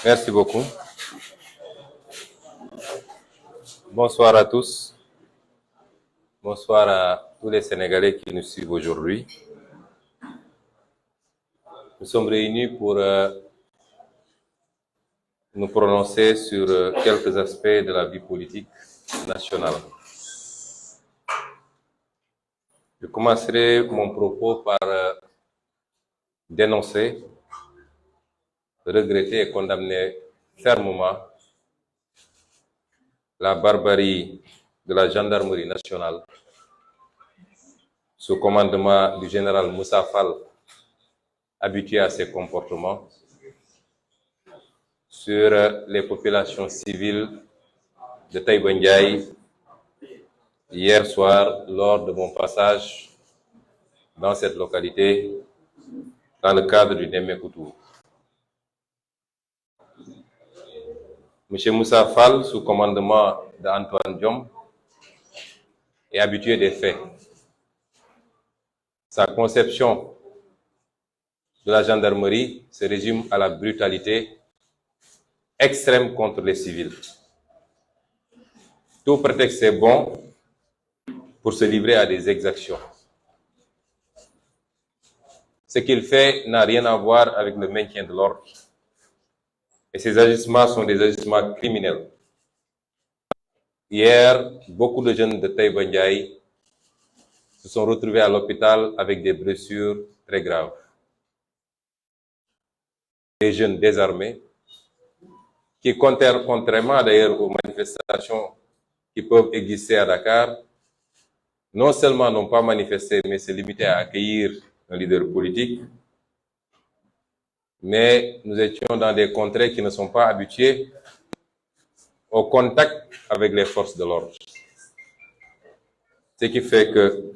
Merci beaucoup. Bonsoir à tous. Bonsoir à tous les Sénégalais qui nous suivent aujourd'hui. Nous sommes réunis pour nous prononcer sur quelques aspects de la vie politique nationale. Je commencerai mon propos par dénoncer, regretter et condamner fermement la barbarie de la gendarmerie nationale sous commandement du général Moussa Fall, habitué à ces comportements, sur les populations civiles de Taïba Ndiaye hier soir lors de mon passage dans cette localité dans le cadre du Nemekoutou. M. Moussa Fall, sous commandement d'Antoine Diom, est habitué des faits. Sa conception de la gendarmerie se résume à la brutalité extrême contre les civils. Tout prétexte est bon pour se livrer à des exactions. Ce qu'il fait n'a rien à voir avec le maintien de l'ordre. Et ces agissements sont des agissements criminels. Hier, beaucoup de jeunes de Taïba Ndiaye se sont retrouvés à l'hôpital avec des blessures très graves. Des jeunes désarmés qui, contrairement d'ailleurs aux manifestations qui peuvent exister à Dakar, non seulement n'ont pas manifesté, mais se limitaient à accueillir un leader politique, mais nous étions dans des contrées qui ne sont pas habituées au contact avec les forces de l'ordre. Ce qui fait que,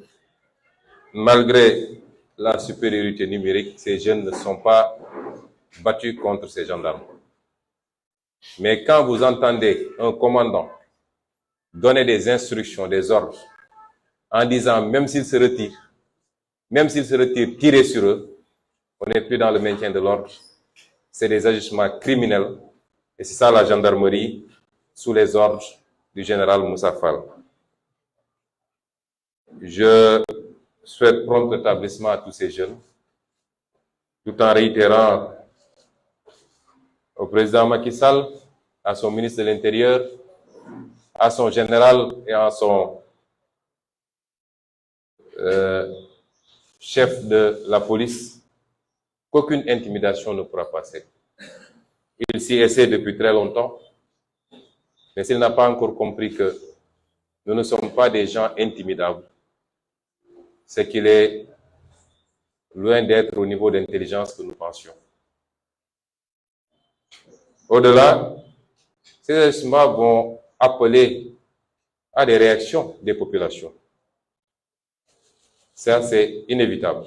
malgré la supériorité numérique, ces jeunes ne sont pas battus contre ces gendarmes. Mais quand vous entendez un commandant donner des instructions, des ordres, en disant même s'ils se retirent, tirez sur eux, on n'est plus dans le maintien de l'ordre. C'est des agissements criminels et c'est ça la gendarmerie sous les ordres du général Moussa Fall. Je souhaite prompt rétablissement à tous ces jeunes, tout en réitérant au président Macky Sall, à son ministre de l'Intérieur, à son général et à son chef de la police, qu'aucune intimidation ne pourra passer. Il s'y essaie depuis très longtemps, mais s'il n'a pas encore compris que nous ne sommes pas des gens intimidables, c'est qu'il est loin d'être au niveau d'intelligence que nous pensions. Au-delà, ces agissements vont appeler à des réactions des populations. Ça, c'est inévitable.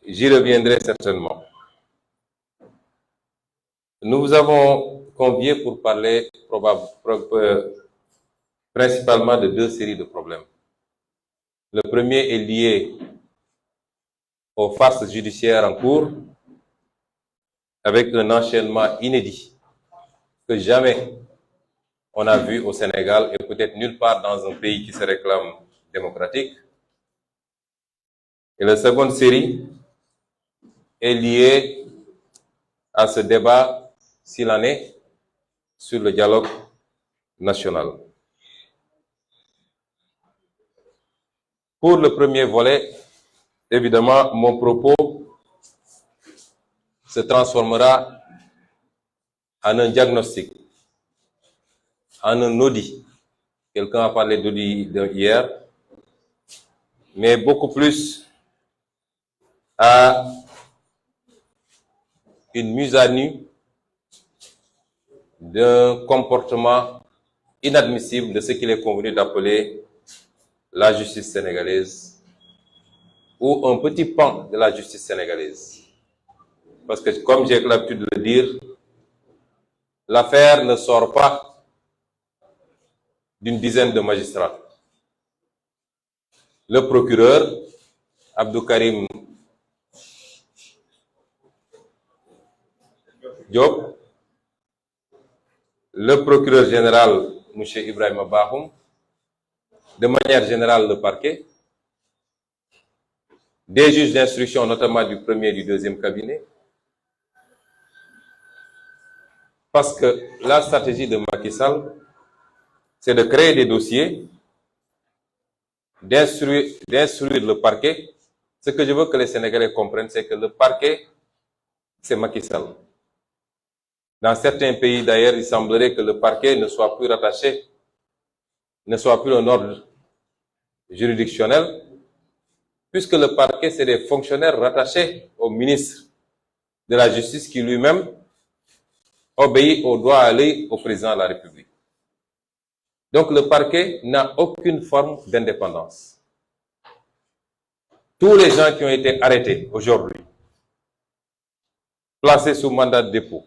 J'y reviendrai certainement. Nous vous avons conviés pour parler principalement de deux séries de problèmes. Le premier est lié aux farces judiciaires en cours, avec un enchaînement inédit que jamais on a vu au Sénégal et peut-être nulle part dans un pays qui se réclame démocratique. Et la seconde série est liée à ce débat, s'il en est, sur le dialogue national. Pour le premier volet, évidemment, mon propos se transformera en un diagnostic, en un audit. Quelqu'un a parlé d'audit hier, mais beaucoup plus à une mise à nu d'un comportement inadmissible de ce qu'il est convenu d'appeler la justice sénégalaise ou un petit pan de la justice sénégalaise. Parce que, comme j'ai l'habitude de le dire, l'affaire ne sort pas d'une dizaine de magistrats. Le procureur, Abdou Karim Diop, le procureur général, M. Ibrahim Bahoum, de manière générale le parquet, des juges d'instruction, notamment du premier et du deuxième cabinet, parce que la stratégie de Macky Sall, c'est de créer des dossiers, d'instruire le parquet. Ce que je veux que les Sénégalais comprennent, c'est que le parquet, c'est Macky Sall. Dans certains pays, d'ailleurs, il semblerait que le parquet ne soit plus rattaché, ne soit plus un ordre juridictionnel, puisque le parquet, c'est des fonctionnaires rattachés au ministre de la Justice qui lui-même obéit au droit à l'œil au président de la République. Donc le parquet n'a aucune forme d'indépendance. Tous les gens qui ont été arrêtés aujourd'hui, placés sous mandat de dépôt,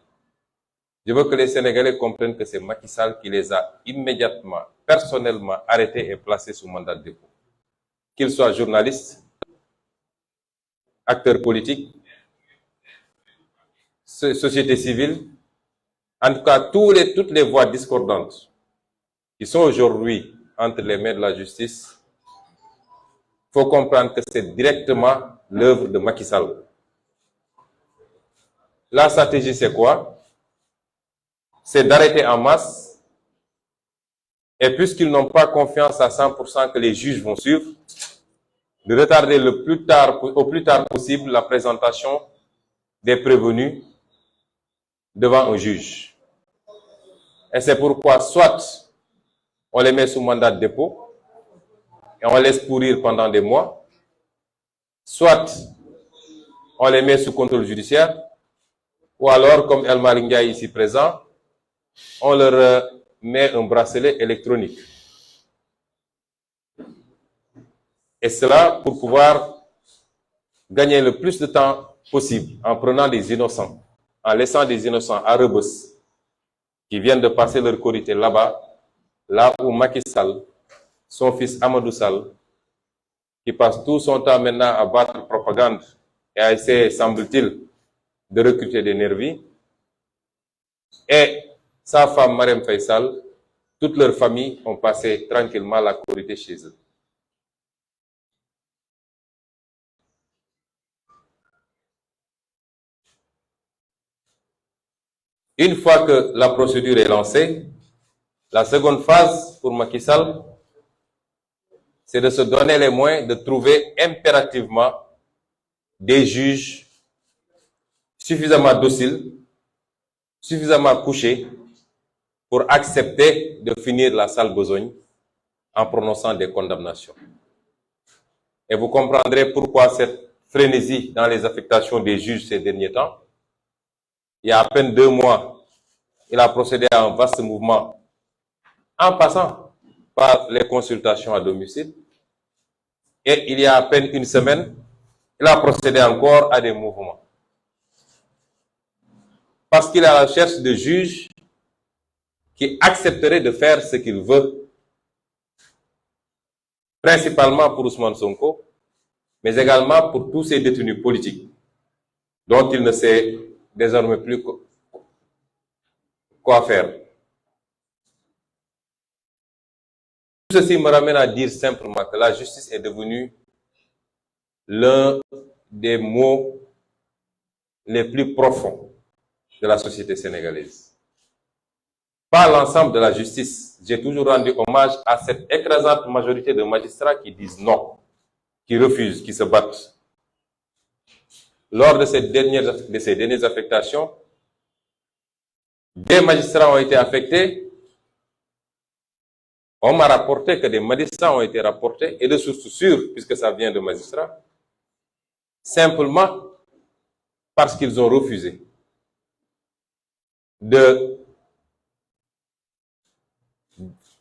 je veux que les Sénégalais comprennent que c'est Macky Sall qui les a immédiatement, personnellement arrêtés et placés sous mandat de dépôt. Qu'ils soient journalistes, acteurs politiques, société civile, en tout cas toutes les voix discordantes qui sont aujourd'hui entre les mains de la justice, il faut comprendre que c'est directement l'œuvre de Macky Sall. La stratégie, c'est quoi? C'est d'arrêter en masse, et puisqu'ils n'ont pas confiance à 100% que les juges vont suivre, de retarder au plus tard possible la présentation des prévenus devant un juge. Et c'est pourquoi soit on les met sous mandat de dépôt et on laisse pourrir pendant des mois, soit on les met sous contrôle judiciaire, ou alors, comme El Malick Ndiaye ici présent, on leur met un bracelet électronique. Et cela pour pouvoir gagner le plus de temps possible en prenant des innocents, en laissant des innocents à Rebeuss qui viennent de passer leur Korité là-bas, là où Macky Sall, son fils Amadou Sall, qui passe tout son temps maintenant à battre propagande et à essayer, semble-t-il, de recruter des nervis, et sa femme Marème Faye Sall, toute leur famille ont passé tranquillement la Korité chez eux. Une fois que la procédure est lancée, la seconde phase pour Macky Sall, c'est de se donner les moyens de trouver impérativement des juges suffisamment dociles, suffisamment couchés pour accepter de finir la sale besogne en prononçant des condamnations. Et vous comprendrez pourquoi cette frénésie dans les affectations des juges ces derniers temps. Il y a à peine 2 mois, il a procédé à un vaste mouvement en passant par les consultations à domicile. Et il y a à peine 1 semaine, il a procédé encore à des mouvements. Parce qu'il est à la recherche de juges qui accepteraient de faire ce qu'il veut, principalement pour Ousmane Sonko, mais également pour tous ces détenus politiques, dont il ne sait désormais plus quoi faire. Tout ceci me ramène à dire simplement que la justice est devenue l'un des maux les plus profonds de la société sénégalaise. Pas l'ensemble de la justice. J'ai toujours rendu hommage à cette écrasante majorité de magistrats qui disent non, qui refusent, qui se battent. Lors de ces dernières affectations, des magistrats ont été affectés. On m'a rapporté que des magistrats ont été rapportés, et de sources sûres, puisque ça vient de magistrats, simplement parce qu'ils ont refusé de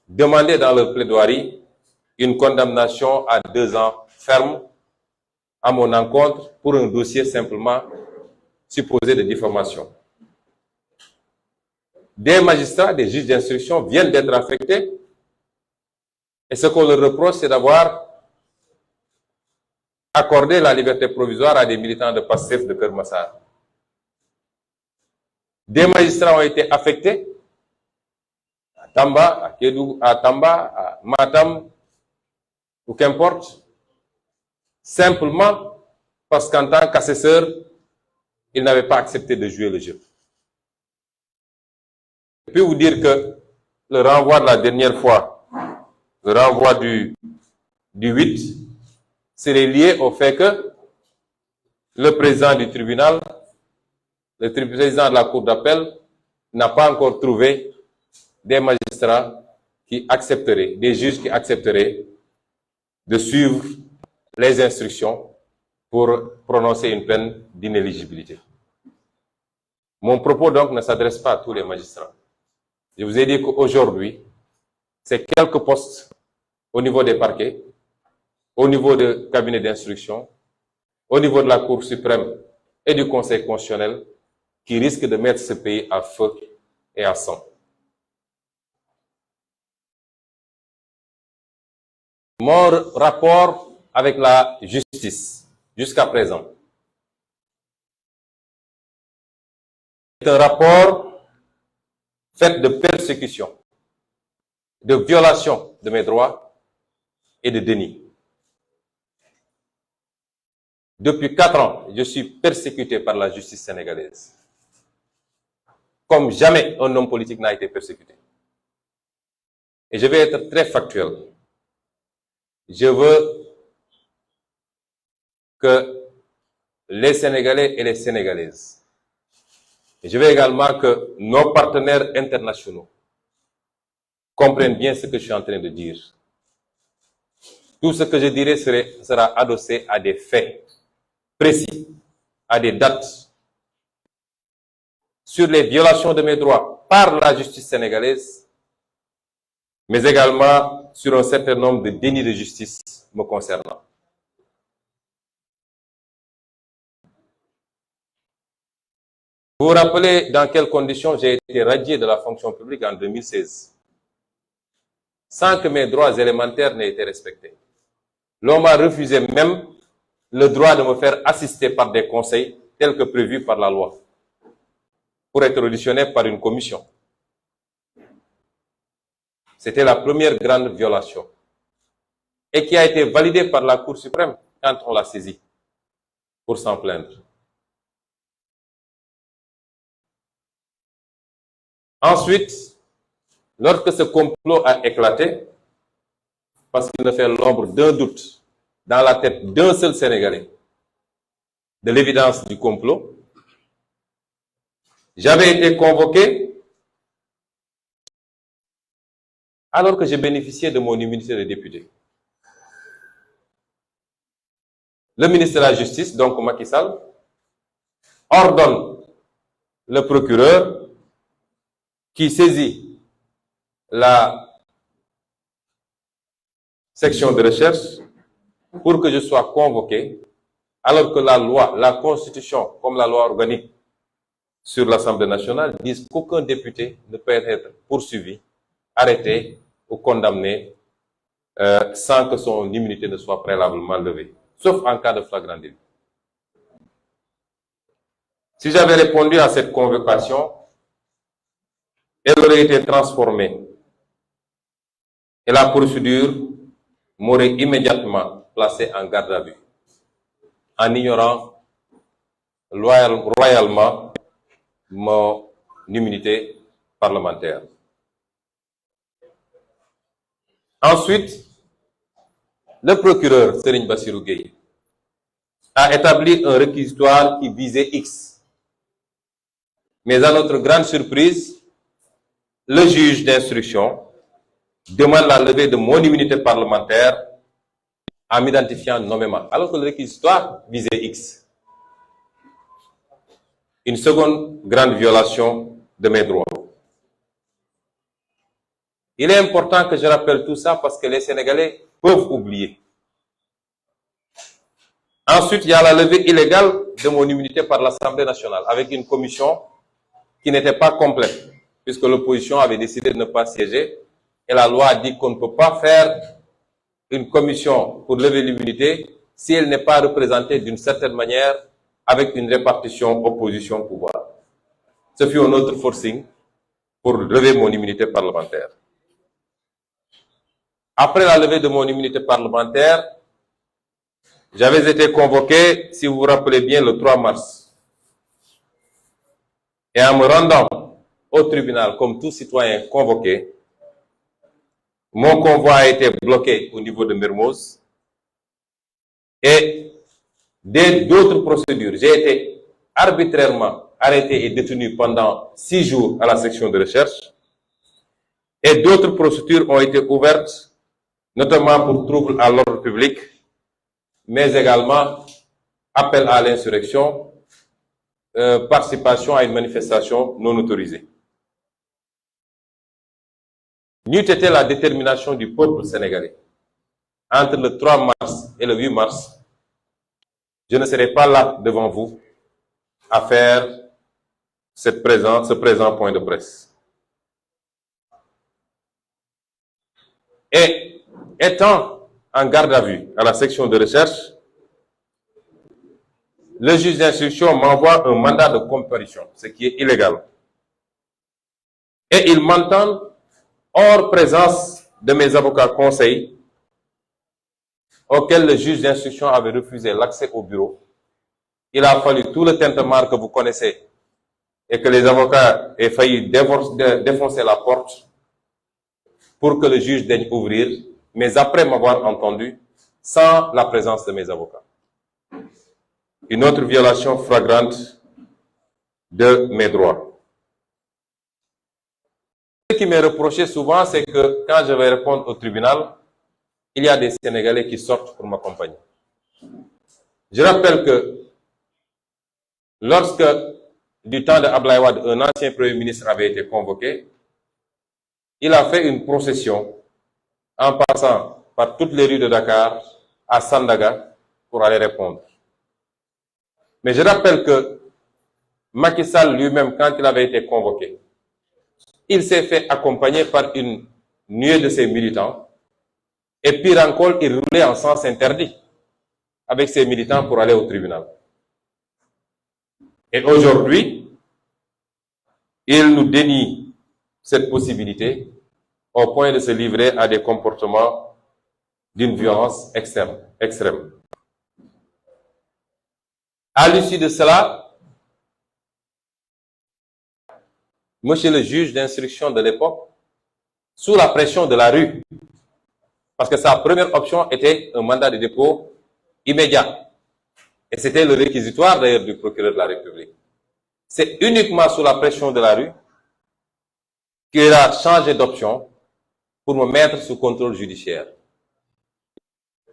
demander dans leur plaidoirie une condamnation à 2 ans ferme à mon encontre pour un dossier simplement supposé de diffamation. Des magistrats, des juges d'instruction viennent d'être affectés, et ce qu'on leur reproche, c'est d'avoir accordé la liberté provisoire à des militants de PASTEF de Keur Massar. Des magistrats ont été affectés à Tamba, à Kédougou, à Tamba, à Matam, ou qu'importe, simplement parce qu'en tant qu'assesseur, ils n'avaient pas accepté de jouer le jeu. Je peux vous dire que le renvoi de la dernière fois, le renvoi du 8, serait lié au fait que le président du tribunal, le président de la cour d'appel, n'a pas encore trouvé des magistrats qui accepteraient, des juges qui accepteraient de suivre les instructions pour prononcer une peine d'inéligibilité. Mon propos donc ne s'adresse pas à tous les magistrats. Je vous ai dit qu'aujourd'hui, c'est quelques postes au niveau des parquets, au niveau des cabinets d'instruction, au niveau de la Cour suprême et du Conseil constitutionnel qui risquent de mettre ce pays à feu et à sang. Mon rapport avec la justice jusqu'à présent est un rapport fait de persécution, de violation de mes droits et de déni. Depuis 4 ans, je suis persécuté par la justice sénégalaise. Comme jamais un homme politique n'a été persécuté. Et je vais être très factuel. Je veux que les Sénégalais et les Sénégalaises, et je veux également que nos partenaires internationaux comprennent bien ce que je suis en train de dire. Tout ce que je dirai sera adossé à des faits précis, à des dates, sur les violations de mes droits par la justice sénégalaise, mais également sur un certain nombre de dénis de justice me concernant. Vous vous rappelez dans quelles conditions j'ai été radié de la fonction publique en 2016, sans que mes droits élémentaires n'aient été respectés. L'on m'a refusé même le droit de me faire assister par des conseils tels que prévus par la loi, pour être auditionné par une commission. C'était la première grande violation et qui a été validée par la Cour suprême quand on l'a saisie pour s'en plaindre. Ensuite, lorsque ce complot a éclaté, parce qu'il ne fait l'ombre d'un doute dans la tête d'un seul Sénégalais de l'évidence du complot, j'avais été convoqué alors que je bénéficiais de mon immunité de député. Le ministre de la Justice, donc Macky Sall, ordonne le procureur qui saisit la section de recherche pour que je sois convoqué, alors que la loi, la Constitution, comme la loi organique sur l'Assemblée nationale, disent qu'aucun député ne peut être poursuivi, arrêté ou condamné sans que son immunité ne soit préalablement levée, sauf en cas de flagrant délit. Si j'avais répondu à cette convocation, elle aurait été transformée et la procédure m'aurait immédiatement placé en garde à vue, en ignorant royalement mon immunité parlementaire. Ensuite, le procureur Serigne Bassirou Gueye a établi un réquisitoire qui visait X. Mais à notre grande surprise, le juge d'instruction demande la levée de mon immunité parlementaire en m'identifiant nommément, alors que le réquisitoire visait X. Une seconde grande violation de mes droits. Il est important que je rappelle tout ça parce que les Sénégalais peuvent oublier. Ensuite, il y a la levée illégale de mon immunité par l'Assemblée nationale avec une commission qui n'était pas complète, puisque l'opposition avait décidé de ne pas siéger et la loi a dit qu'on ne peut pas faire une commission pour lever l'immunité si elle n'est pas représentée d'une certaine manière avec une répartition opposition-pouvoir. Ce fut un autre forcing pour lever mon immunité parlementaire. Après la levée de mon immunité parlementaire, j'avais été convoqué, si vous vous rappelez bien, le 3 mars. Et en me rendant au tribunal comme tout citoyen convoqué, mon convoi a été bloqué au niveau de Mermoz et d'autres procédures. J'ai été arbitrairement arrêté et détenu pendant 6 jours à la section de recherche et d'autres procédures ont été ouvertes, notamment pour troubles à l'ordre public, mais également appel à l'insurrection, participation à une manifestation non autorisée. N'eût été la détermination du peuple sénégalais entre le 3 mars et le 8 mars, je ne serai pas là devant vous à faire ce présent point de presse. Et étant en garde à vue à la section de recherche, le juge d'instruction m'envoie un mandat de comparution, ce qui est illégal. Et il m'entend hors présence de mes avocats conseils, auxquels le juge d'instruction avait refusé l'accès au bureau. Il a fallu tout le tintamarre que vous connaissez et que les avocats aient failli défoncer la porte pour que le juge daigne ouvrir, mais après m'avoir entendu, sans la présence de mes avocats. Une autre violation flagrante de mes droits. Ce qui m'est reproché souvent, c'est que quand je vais répondre au tribunal, il y a des Sénégalais qui sortent pour m'accompagner. Je rappelle que lorsque, du temps de Abdoulaye Wade, un ancien Premier ministre avait été convoqué, il a fait une procession en passant par toutes les rues de Dakar à Sandaga pour aller répondre. Mais je rappelle que Macky Sall lui-même, quand il avait été convoqué, il s'est fait accompagner par une nuée de ses militants et pire encore, il roulait en sens interdit avec ses militants pour aller au tribunal. Et aujourd'hui, il nous dénie cette possibilité au point de se livrer à des comportements d'une violence extrême. À l'issue de cela, monsieur le juge d'instruction de l'époque, sous la pression de la rue, parce que sa première option était un mandat de dépôt immédiat. Et c'était le réquisitoire d'ailleurs du procureur de la République. C'est uniquement sous la pression de la rue qu'il a changé d'option pour me mettre sous contrôle judiciaire.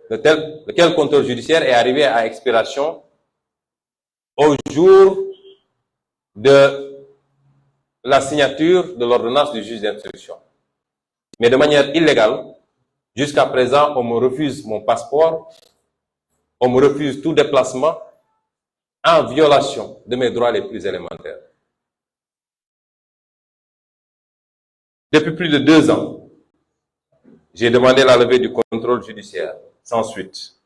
Lequel contrôle judiciaire est arrivé à expiration au jour de la signature de l'ordonnance du juge d'instruction. Mais de manière illégale, jusqu'à présent, on me refuse mon passeport, on me refuse tout déplacement en violation de mes droits les plus élémentaires. Depuis plus de 2 ans, j'ai demandé la levée du contrôle judiciaire, sans suite.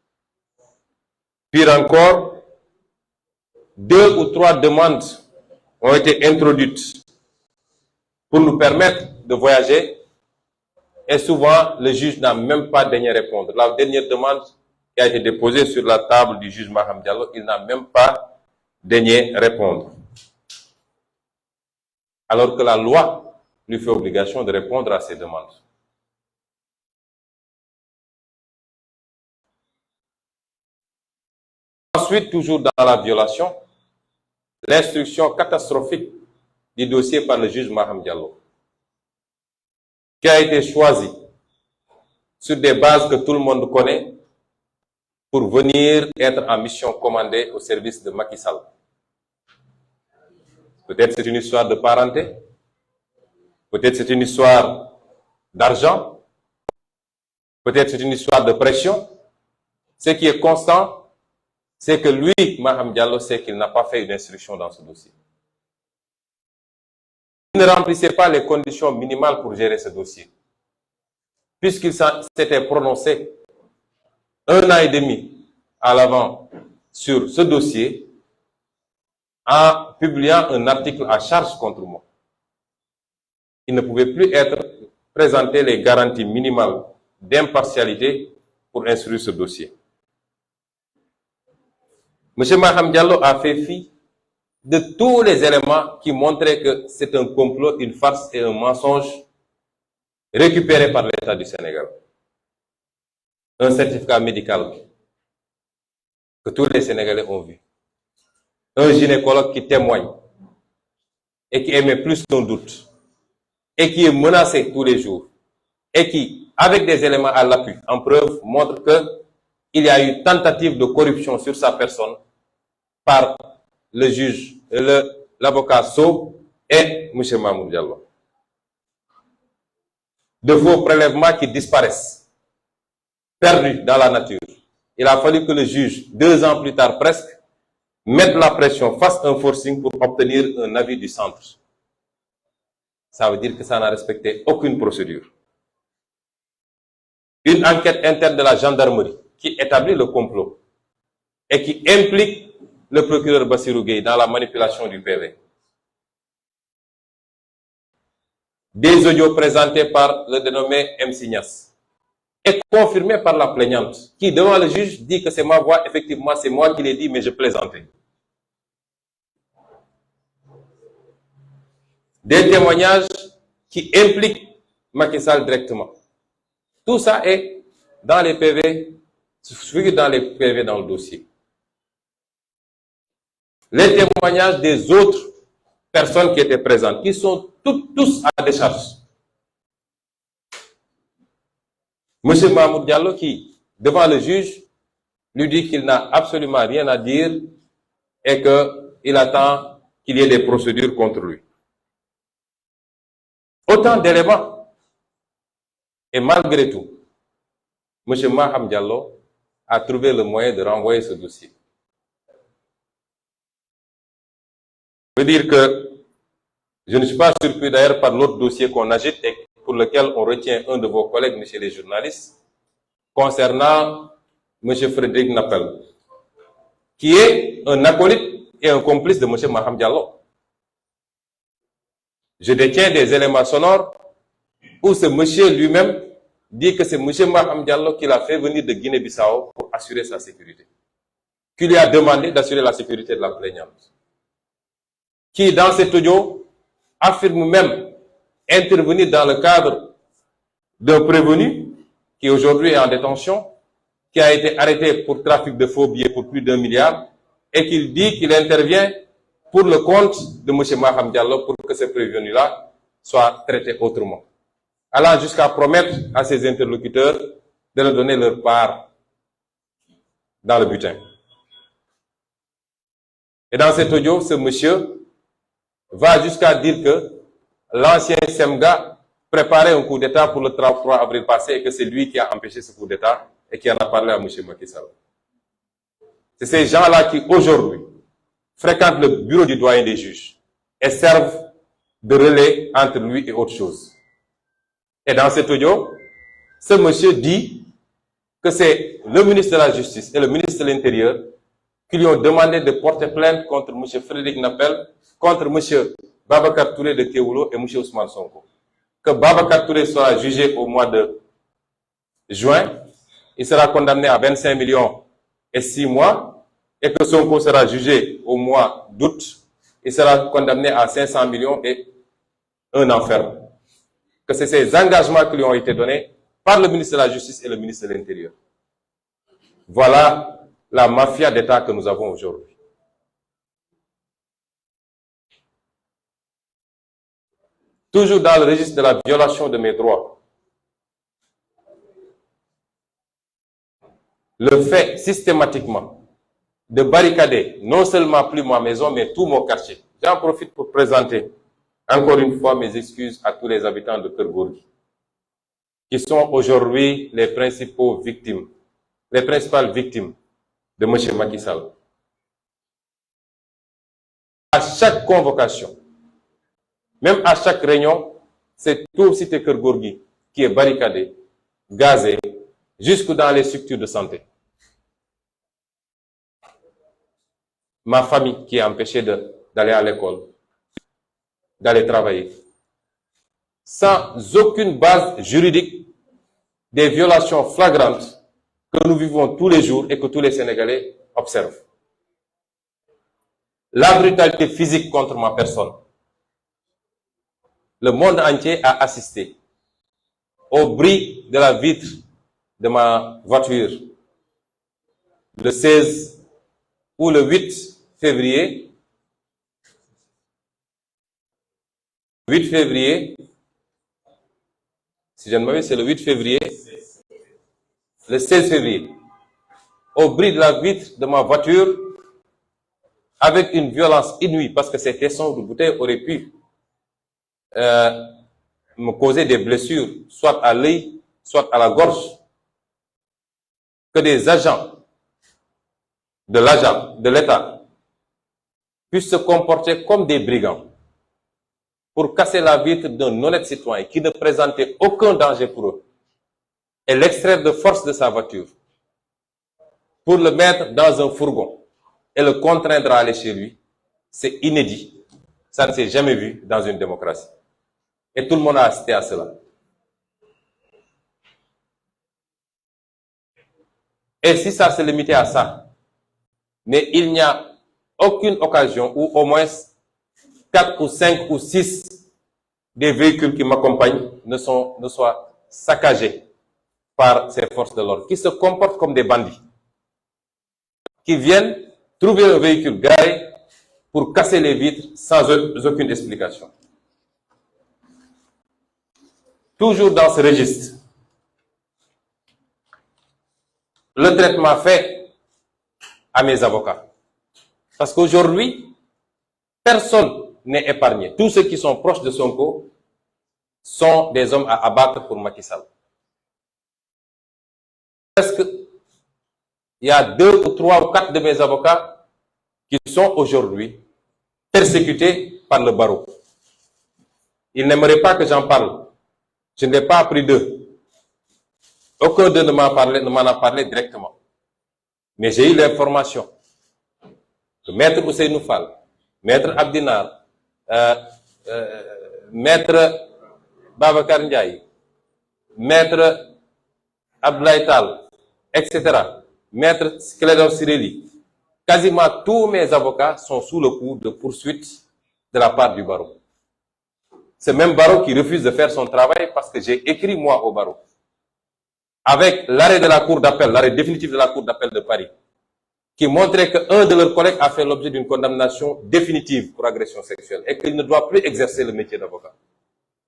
Pire encore, 2 ou 3 demandes ont été introduites pour nous permettre de voyager et souvent le juge n'a même pas daigné répondre. La dernière demande qui a été déposée sur la table du juge Maham Diallo, il n'a même pas daigné répondre. Alors que la loi lui fait obligation de répondre à ces demandes. Ensuite, toujours dans la violation, l'instruction catastrophique du dossier par le juge Maham Diallo, qui a été choisi sur des bases que tout le monde connaît pour venir être en mission commandée au service de Macky Sall. Peut-être c'est une histoire de parenté, peut-être c'est une histoire d'argent, peut-être c'est une histoire de pression. Ce qui est constant, c'est que lui, Maham Diallo, sait qu'il n'a pas fait une instruction dans ce dossier. Il ne remplissait pas les conditions minimales pour gérer ce dossier, puisqu'il s'était prononcé 1 an et demi à l'avant sur ce dossier, en publiant un article à charge contre moi. Il ne pouvait plus présenter les garanties minimales d'impartialité pour instruire ce dossier. M. Maham Diallo a fait fi de tous les éléments qui montraient que c'est un complot, une farce et un mensonge récupéré par l'État du Sénégal. Un certificat médical que tous les Sénégalais ont vu. Un gynécologue qui témoigne et qui émet plus qu'un doute et qui est menacé tous les jours et qui, avec des éléments à l'appui, en preuve, montre qu'il y a eu tentative de corruption sur sa personne par le juge, l'avocat Sow et M. Mamour Diallo. De faux prélèvements qui disparaissent, perdus dans la nature. Il a fallu que le juge, 2 ans plus tard presque, mette la pression, fasse un forcing pour obtenir un avis du centre. Ça veut dire que ça n'a respecté aucune procédure. Une enquête interne de la gendarmerie qui établit le complot et qui implique le procureur Bassirou Gueye dans la manipulation du PV. Des audios présentés par le dénommé M. Signas et confirmés par la plaignante qui, devant le juge, dit que c'est ma voix, effectivement, c'est moi qui l'ai dit, mais je plaisantais. Des témoignages qui impliquent Macky Sall directement. Tout ça est dans les PV, dans le dossier. Les témoignages des autres personnes qui étaient présentes, qui sont tous à décharge. M. Mahmoud Diallo, qui, devant le juge, lui dit qu'il n'a absolument rien à dire et qu'il attend qu'il y ait des procédures contre lui. Autant d'éléments. Et malgré tout, M. Maham Diallo a trouvé le moyen de renvoyer ce dossier. Je veux dire que je ne suis pas surpris d'ailleurs par l'autre dossier qu'on agite et pour lequel on retient un de vos collègues, messieurs les journalistes, concernant M. Frédéric Napel, qui est un acolyte et un complice de M. Maham Diallo. Je détiens des éléments sonores où ce monsieur lui-même dit que c'est M. Maham Diallo qui l'a fait venir de Guinée-Bissau pour assurer sa sécurité, qui lui a demandé d'assurer la sécurité de la plaignante, qui, dans cet audio, affirme même intervenir dans le cadre d'un prévenu qui aujourd'hui est en détention, qui a été arrêté pour trafic de faux billets pour plus d'1 milliard et qu'il dit qu'il intervient pour le compte de M. Maham Diallo pour que ce prévenu-là soit traité autrement. Allant jusqu'à promettre à ses interlocuteurs de leur donner leur part dans le butin. Et dans cet audio, ce monsieur va jusqu'à dire que l'ancien Semga préparait un coup d'État pour le 3 avril passé et que c'est lui qui a empêché ce coup d'État et qui en a parlé à M. Macky Sall. C'est ces gens-là qui, aujourd'hui, fréquentent le bureau du doyen des juges et servent de relais entre lui et autre chose. Et dans cet audio, ce monsieur dit que c'est le ministre de la Justice et le ministre de l'Intérieur qui lui ont demandé de porter plainte contre M. Frédéric Napel, contre M. Babacar Touré de Kewoulo et M. Ousmane Sonko. Que Babacar Touré sera jugé au mois de juin, il sera condamné à 25 millions et 6 mois, et que Sonko sera jugé au mois d'août, il sera condamné à 500 millions et 1 an ferme. Que c'est ces engagements qui lui ont été donnés par le ministre de la Justice et le ministre de l'Intérieur. Voilà la mafia d'État que nous avons aujourd'hui. Toujours dans le registre de la violation de mes droits, le fait systématiquement de barricader non seulement plus ma maison, mais tout mon quartier. J'en profite pour présenter encore une fois mes excuses à tous les habitants de Keur-Gorgui, qui sont aujourd'hui les principales victimes de M. Macky Sall. À chaque convocation, même à chaque réunion, c'est tout cité Keur-Gorgui qui est barricadé, gazé, jusque dans les structures de santé. Ma famille qui est empêchée de d'aller à l'école, d'aller travailler, sans aucune base juridique des violations flagrantes que nous vivons tous les jours et que tous les Sénégalais observent. La brutalité physique contre ma personne. Le monde entier a assisté au bris de la vitre de ma voiture le 16 ou le 8 février. 8 février, si je ne m'abuse, c'est le 8 février, le 16 février, au bris de la vitre de ma voiture, avec une violence inouïe, parce que ces tessons de bouteille auraient pu me causer des blessures, soit à l'œil, soit à la gorge, que des agents de l'État puissent se comporter comme des brigands pour casser la vitre d'un honnête citoyen qui ne présentait aucun danger pour eux et l'extraire de force de sa voiture pour le mettre dans un fourgon et le contraindre à aller chez lui, c'est inédit. Ça ne s'est jamais vu dans une démocratie. Et tout le monde a assisté à cela. Et si ça se limitait à ça, mais il n'y a aucune occasion où au moins 4 ou 5 ou 6 des véhicules qui m'accompagnent ne soient saccagés par ces forces de l'ordre, qui se comportent comme des bandits, qui viennent trouver un véhicule garé pour casser les vitres sans aucune explication. Toujours dans ce registre, le traitement fait à mes avocats. Parce qu'aujourd'hui, personne n'est épargné. Tous ceux qui sont proches de Sonko sont des hommes à abattre pour Macky Sall. Parce qu'il y a 2 ou 3 ou 4 de mes avocats qui sont aujourd'hui persécutés par le barreau. Ils n'aimeraient pas que j'en parle. Je n'ai pas appris d'eux. Aucun d'eux ne m'en a parlé directement. Mais j'ai eu l'information que Maître Ousseynou Fall, Maître Abdinar, Maître Babacar Ndiaye, Maître Abdoulaye Tal, etc., Maître Clédor Ciré, quasiment tous mes avocats sont sous le coup de poursuites de la part du barreau. Ce même barreau qui refuse de faire son travail parce que j'ai écrit moi au barreau. Avec l'arrêt de la Cour d'appel, l'arrêt définitif de la Cour d'appel de Paris, qui montrait qu'un de leurs collègues a fait l'objet d'une condamnation définitive pour agression sexuelle et qu'il ne doit plus exercer le métier d'avocat.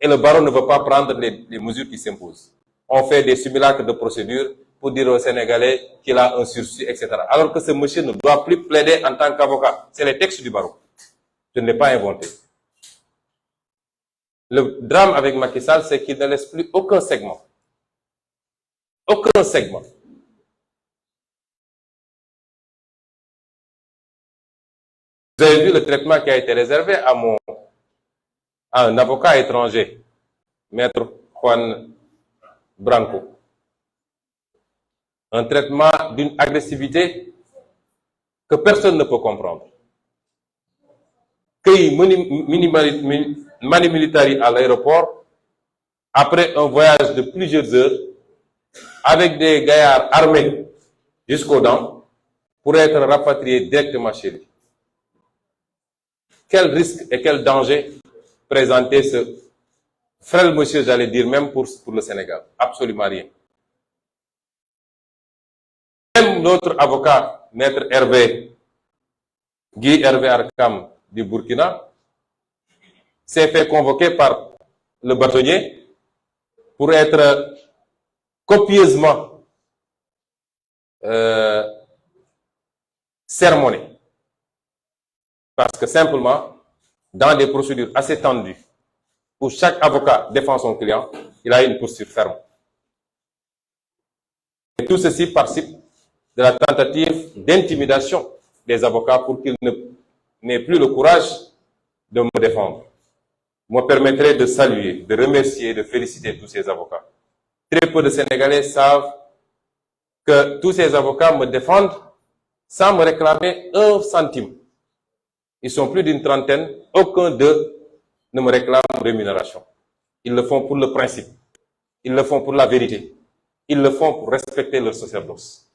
Et le barreau ne veut pas prendre les mesures qui s'imposent. On fait des simulacres de procédure pour dire aux Sénégalais qu'il a un sursis, etc. Alors que ce monsieur ne doit plus plaider en tant qu'avocat. C'est les textes du barreau. Je ne l'ai pas inventé. Le drame avec Macky Sall, c'est qu'il ne laisse plus aucun segment. Aucun segment. Vous avez vu le traitement qui a été réservé à un avocat étranger, Maître Juan Branco. Un traitement d'une agressivité que personne ne peut comprendre. Cueilli mani militari à l'aéroport, après un voyage de plusieurs heures, avec des gaillards armés jusqu'aux dents, pour être rapatriés directement chez lui. Quel risque et quel danger présentait ce frêle monsieur, j'allais dire, même pour le Sénégal? Absolument rien. Même notre avocat, Maître Guy Hervé Arkam du Burkina, s'est fait convoquer par le bâtonnier pour être copieusement sermonné. Parce que simplement, dans des procédures assez tendues, où chaque avocat défend son client, il a une posture ferme. Et tout ceci participe de la tentative d'intimidation des avocats pour qu'ils n'aient plus le courage de me défendre. Me permettrait de saluer, de remercier, de féliciter tous ces avocats. Très peu de Sénégalais savent que tous ces avocats me défendent sans me réclamer un centime. Ils sont plus d'une trentaine. Aucun d'eux ne me réclame rémunération. Ils le font pour le principe. Ils le font pour la vérité. Ils le font pour respecter leur sacerdoce.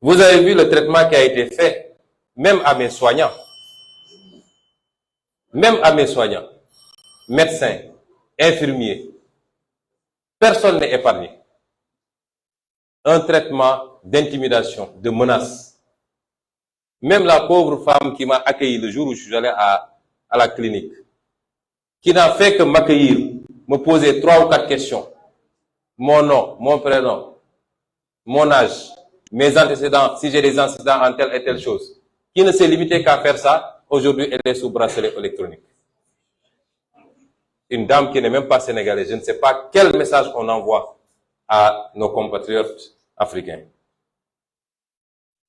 Vous avez vu le traitement qui a été fait, même à mes soignants. Même à mes soignants, médecins, infirmiers. Personne n'est épargné. Un traitement d'intimidation, de menace. Même la pauvre femme qui m'a accueilli le jour où je suis allé à la clinique, qui n'a fait que m'accueillir, me poser 3 ou 4 questions. Mon nom, mon prénom, mon âge, mes antécédents, si j'ai des antécédents en telle et telle chose. Qui ne s'est limité qu'à faire ça, aujourd'hui elle est sous bracelet électronique. Une dame qui n'est même pas sénégalaise. Je ne sais pas quel message on envoie à nos compatriotes africains.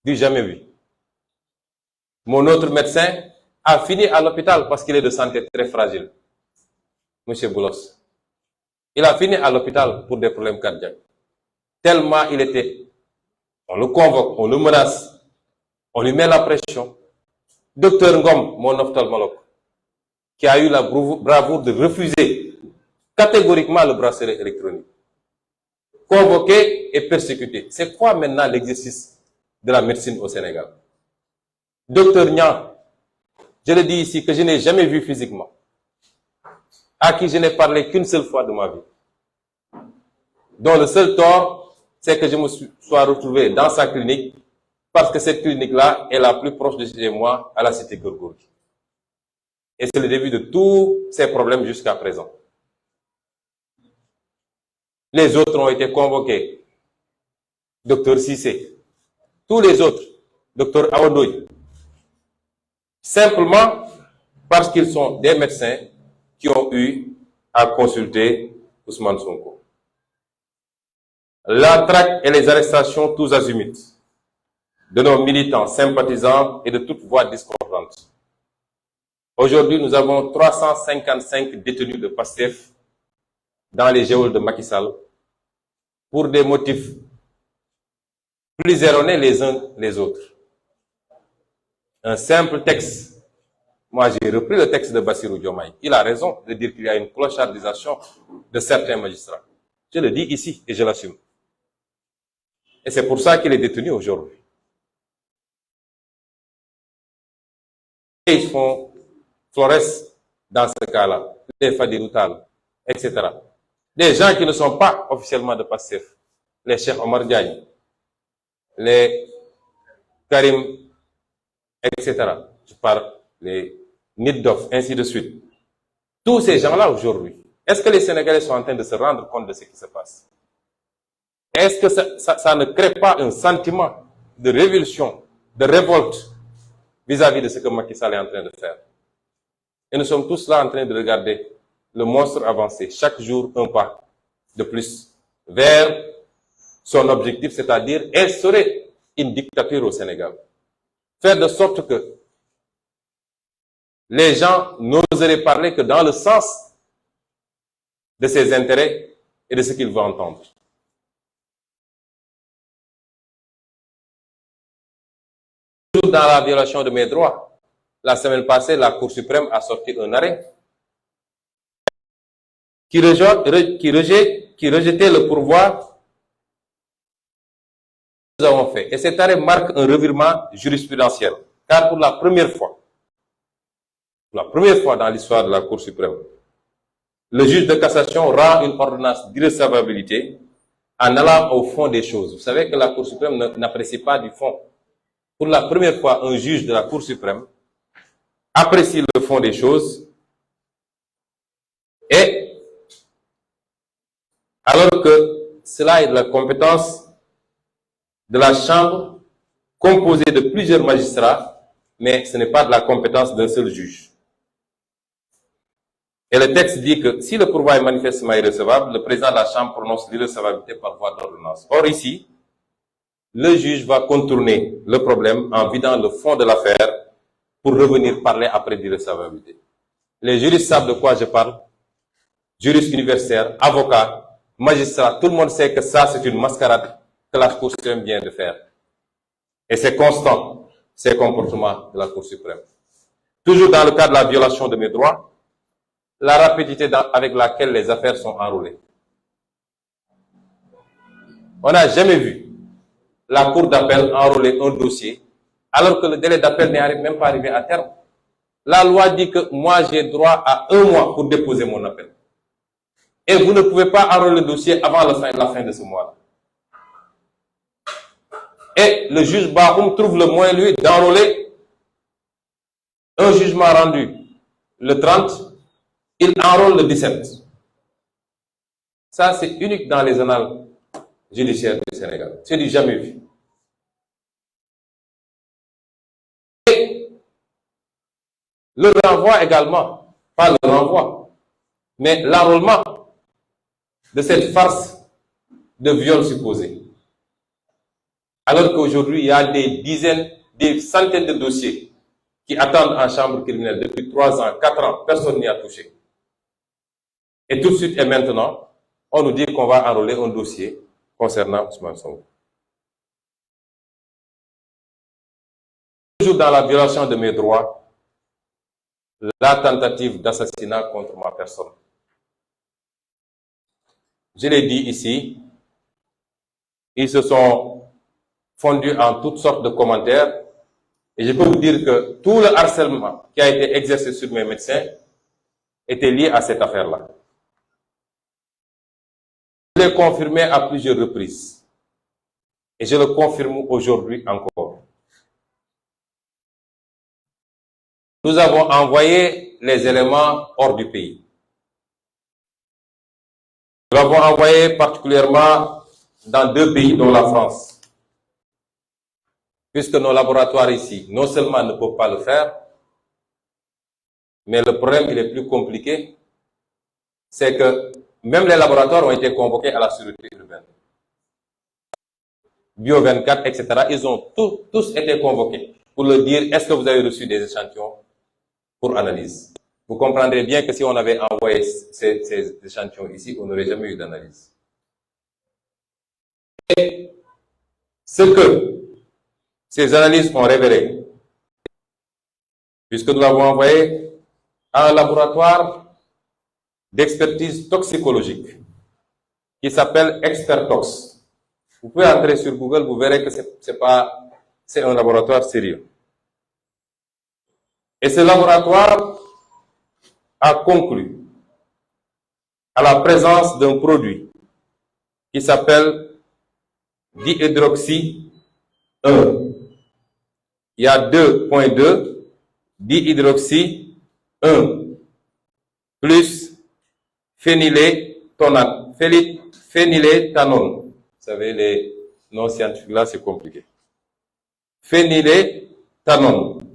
Du jamais vu. Mon autre médecin a fini à l'hôpital parce qu'il est de santé très fragile. Monsieur Boulos. Il a fini à l'hôpital pour des problèmes cardiaques. Tellement il était... On le convoque, on le menace, on lui met la pression. Docteur Ngom, mon ophtalmologue, qui a eu la bravoure de refuser catégoriquement le bracelet électronique. Convoqué et persécuté. C'est quoi maintenant l'exercice de la médecine au Sénégal? Docteur Niang, je le dis ici, que je n'ai jamais vu physiquement, à qui je n'ai parlé qu'une seule fois de ma vie, dont le seul tort, c'est que je me sois retrouvé dans sa clinique, parce que cette clinique-là est la plus proche de chez moi, à la cité Gorgorgui. Et c'est le début de tous ces problèmes jusqu'à présent. Les autres ont été convoqués. Docteur Cissé, tous les autres, Docteur Awandoy, simplement parce qu'ils sont des médecins qui ont eu à consulter Ousmane Sonko. La traque et les arrestations tous azimuts de nos militants, sympathisants et de toute voix discordante. Aujourd'hui, nous avons 355 détenus de PASTEF dans les geôles de Macky Sall pour des motifs plus erronés les uns les autres. Un simple texte. Moi, j'ai repris le texte de Bassirou Diomaye. Il a raison de dire qu'il y a une clochardisation de certains magistrats. Je le dis ici et je l'assume. Et c'est pour ça qu'il est détenu aujourd'hui. Et ils font Flores dans ce cas-là, les Fadiroutal, etc. Des gens qui ne sont pas officiellement de PASTEF, les Cheikh Omar Diagne, les Karim, etc. Je parle les Niddoff, ainsi de suite. Tous ces gens-là aujourd'hui, est-ce que les Sénégalais sont en train de se rendre compte de ce qui se passe? Est-ce que ça ne crée pas un sentiment de révulsion, de révolte vis-à-vis de ce que Macky Sall est en train de faire? Et nous sommes tous là en train de regarder le monstre avancer, chaque jour un pas de plus vers son objectif, c'est-à-dire instaurer une dictature au Sénégal. Faire de sorte que les gens n'oseraient parler que dans le sens de ses intérêts et de ce qu'ils veulent entendre. Toujours dans la violation de mes droits, la semaine passée, la Cour suprême a sorti un arrêt qui rejetait le pourvoi que nous avons fait. Et cet arrêt marque un revirement jurisprudentiel. Car pour la première fois dans l'histoire de la Cour suprême, le juge de cassation rend une ordonnance d'irrecevabilité en allant au fond des choses. Vous savez que la Cour suprême n'apprécie pas du fond. Pour la première fois, un juge de la Cour suprême apprécie le fond des choses, et alors que cela est de la compétence de la Chambre composée de plusieurs magistrats, mais ce n'est pas de la compétence d'un seul juge. Et le texte dit que si le pourvoi est manifestement irrecevable, le président de la Chambre prononce l'irrecevabilité par voie d'ordonnance. Or ici, le juge va contourner le problème en vidant le fond de l'affaire pour revenir parler après d'irrecevabilité. Les juristes savent de quoi je parle. Juristes universitaires, avocats, magistrats, tout le monde sait que ça c'est une mascarade que la Cour suprême vient de faire. Et c'est constant. ces comportements de la Cour suprême. Toujours dans le cadre de la violation de mes droits, la rapidité avec laquelle les affaires sont enrôlées. On n'a jamais vu la Cour d'appel enrôler un dossier alors que le délai d'appel n'est même pas arrivé à terme. La loi dit que moi j'ai droit à 1 mois pour déposer mon appel. Et vous ne pouvez pas enrôler le dossier avant la fin de ce mois-là. Et le juge Bahoum trouve le moyen, lui, d'enrôler un jugement rendu le 30, il enrôle le 17. Ça, c'est unique dans les annales judiciaires du Sénégal. C'est du jamais vu. Et le renvoi également, pas le renvoi, mais l'enrôlement de cette farce de viol supposé. Alors qu'aujourd'hui, il y a des dizaines, des centaines de dossiers qui attendent en chambre criminelle depuis 3 ans, 4 ans, personne n'y a touché. Et tout de suite et maintenant, on nous dit qu'on va enrôler un dossier concernant Ousmane Sonko. Toujours dans la violation de mes droits, la tentative d'assassinat contre ma personne. Je l'ai dit ici, ils se sont fondus en toutes sortes de commentaires et je peux vous dire que tout le harcèlement qui a été exercé sur mes médecins était lié à cette affaire-là. Je l'ai confirmé à plusieurs reprises et je le confirme aujourd'hui encore. Nous avons envoyé les éléments hors du pays. Nous l'avons envoyé particulièrement dans 2 pays, dont la France. Puisque nos laboratoires ici, non seulement ne peuvent pas le faire, mais le problème, il est plus compliqué, c'est que même les laboratoires ont été convoqués à la sûreté urbaine. Bio 24, etc. Ils ont tous été convoqués pour leur dire, est-ce que vous avez reçu des échantillons pour analyse? Vous comprendrez bien que si on avait envoyé ces échantillons ici, on n'aurait jamais eu d'analyse. Et ce que ces analyses ont révélé, puisque nous l'avons envoyé à un laboratoire d'expertise toxicologique qui s'appelle Expertox. Vous pouvez entrer sur Google, vous verrez que c'est un laboratoire sérieux. Et ce laboratoire a conclu à la présence d'un produit qui s'appelle dihydroxy 1. Il y a 2.2 dihydroxy 1 plus phényléthanone. Vous savez, les noms scientifiques là, c'est compliqué. Phényléthanone.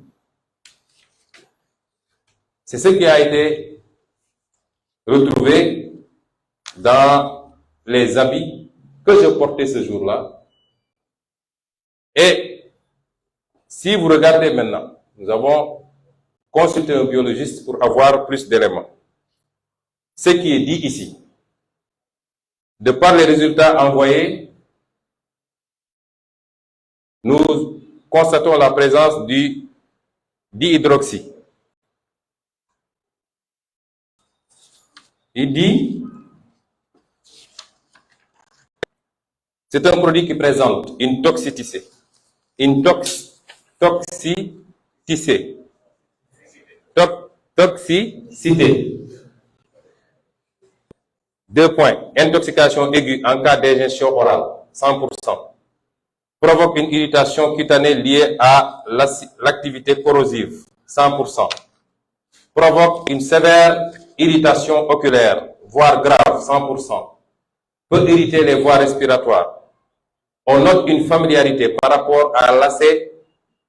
C'est ce qui a été retrouvé dans les habits que je portais ce jour-là. Et si vous regardez maintenant, nous avons consulté un biologiste pour avoir plus d'éléments. Ce qui est dit ici, de par les résultats envoyés, nous constatons la présence du dihydroxy. Il dit, c'est un produit qui présente une toxicité. Une toxicité. 2 points. Intoxication aiguë en cas d'ingestion orale, 100%. Provoque une irritation cutanée liée à l'activité corrosive, 100%. Provoque une sévère irritation oculaire, voire grave, 100%. Peut irriter les voies respiratoires. On note une familiarité par rapport à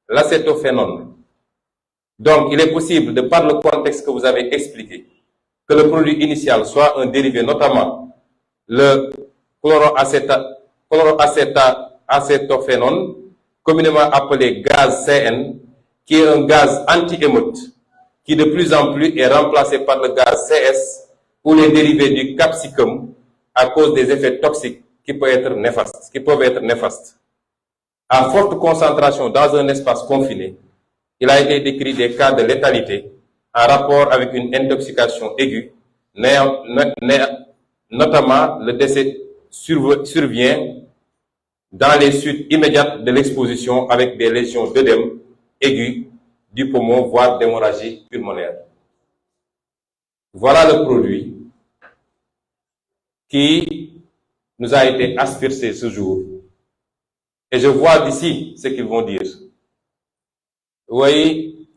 l'acétophénone. Donc, il est possible, de par le contexte que vous avez expliqué, que le produit initial soit un dérivé, notamment le chloroacétophénone, communément appelé gaz CN, qui est un gaz anti-émeute, qui de plus en plus est remplacé par le gaz CS ou les dérivés du capsicum à cause des effets toxiques qui peuvent être néfastes. à forte concentration dans un espace confiné, il a été décrit des cas de létalité en rapport avec une intoxication aiguë, notamment le décès survient dans les suites immédiates de l'exposition avec des lésions d'œdème aigu du poumon, voire d'hémorragie pulmonaire. Voilà le produit qui nous a été aspergé ce jour. Et je vois d'ici ce qu'ils vont dire. Oui,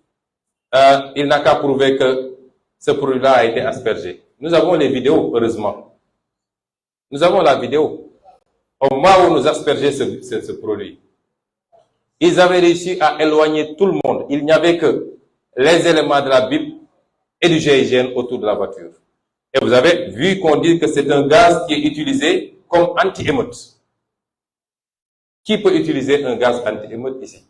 il n'a qu'à prouver que ce produit-là a été aspergé. Nous avons les vidéos, heureusement. Nous avons la vidéo. Au moment où nous aspergeons ce produit, ils avaient réussi à éloigner tout le monde. Il n'y avait que les éléments de la Bible et du GIGN autour de la voiture. Et vous avez vu qu'on dit que c'est un gaz qui est utilisé comme anti-émeute. Qui peut utiliser un gaz anti-émeute ici?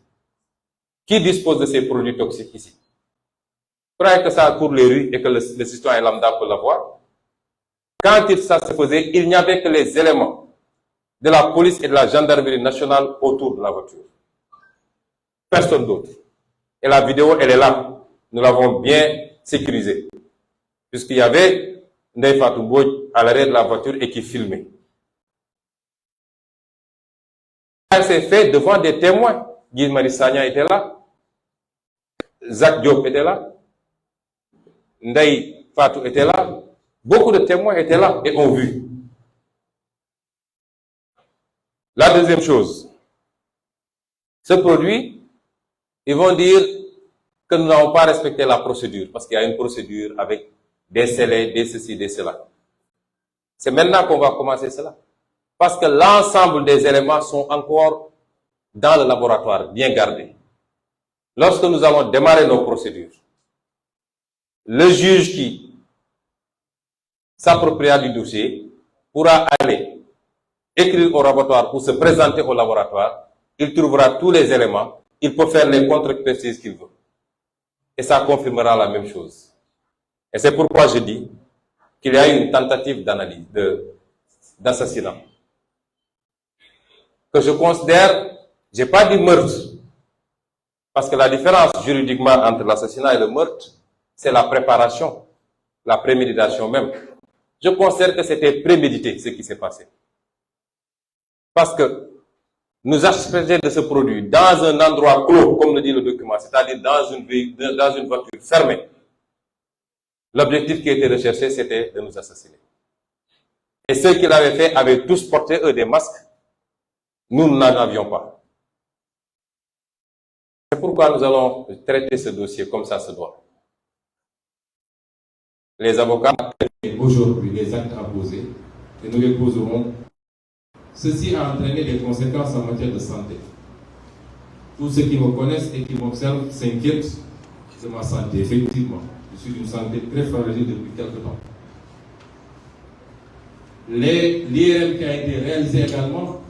Qui dispose de ces produits toxiques ici? Vous croyez que ça court les rues et que le citoyen lambda peut l'avoir? Quand ça se faisait, il n'y avait que les éléments de la police et de la gendarmerie nationale autour de la voiture. Personne d'autre. Et la vidéo, elle est là. Nous l'avons bien sécurisée. Puisqu'il y avait Ndeye Fatou Mbodj à l'arrière de la voiture et qui filmait. Ça s'est fait devant des témoins. Guy Marius Sagna était là. Zach Diop était là. Ndeye Fatou était là. Beaucoup de témoins étaient là et ont vu. La deuxième chose, ce produit, ils vont dire que nous n'avons pas respecté la procédure parce qu'il y a une procédure avec des scellés, des ceci, des cela. C'est maintenant qu'on va commencer cela. Parce que l'ensemble des éléments sont encore dans le laboratoire, bien gardés. Lorsque nous allons démarrer nos procédures, le juge qui s'appropriera du dossier pourra aller écrire au laboratoire pour se présenter au laboratoire. Il trouvera tous les éléments. Il peut faire les contre-expertises qu'il veut. Et ça confirmera la même chose. Et c'est pourquoi je dis qu'il y a eu une tentative d'analyse, d'assassinat. Que je considère, j'ai pas dit meurtre. Parce que la différence juridiquement entre l'assassinat et le meurtre, c'est la préparation, la préméditation même. Je considère que c'était prémédité ce qui s'est passé. Parce que nous asperger de ce produit dans un endroit clos, comme le dit le document, c'est-à-dire dans une voiture fermée. L'objectif qui était recherché, c'était de nous assassiner. Et ceux qui l'avaient fait avaient tous porté, eux, des masques. Nous n'en avions pas. C'est pourquoi nous allons traiter ce dossier comme ça se doit. Les avocats, aujourd'hui, les actes à poser, et nous les poserons. Ceci a entraîné des conséquences en matière de santé. Tous ceux qui me connaissent et qui m'observent s'inquiètent de ma santé. Effectivement, je suis d'une santé très fragile depuis quelque temps. L'IRM qui a été réalisé également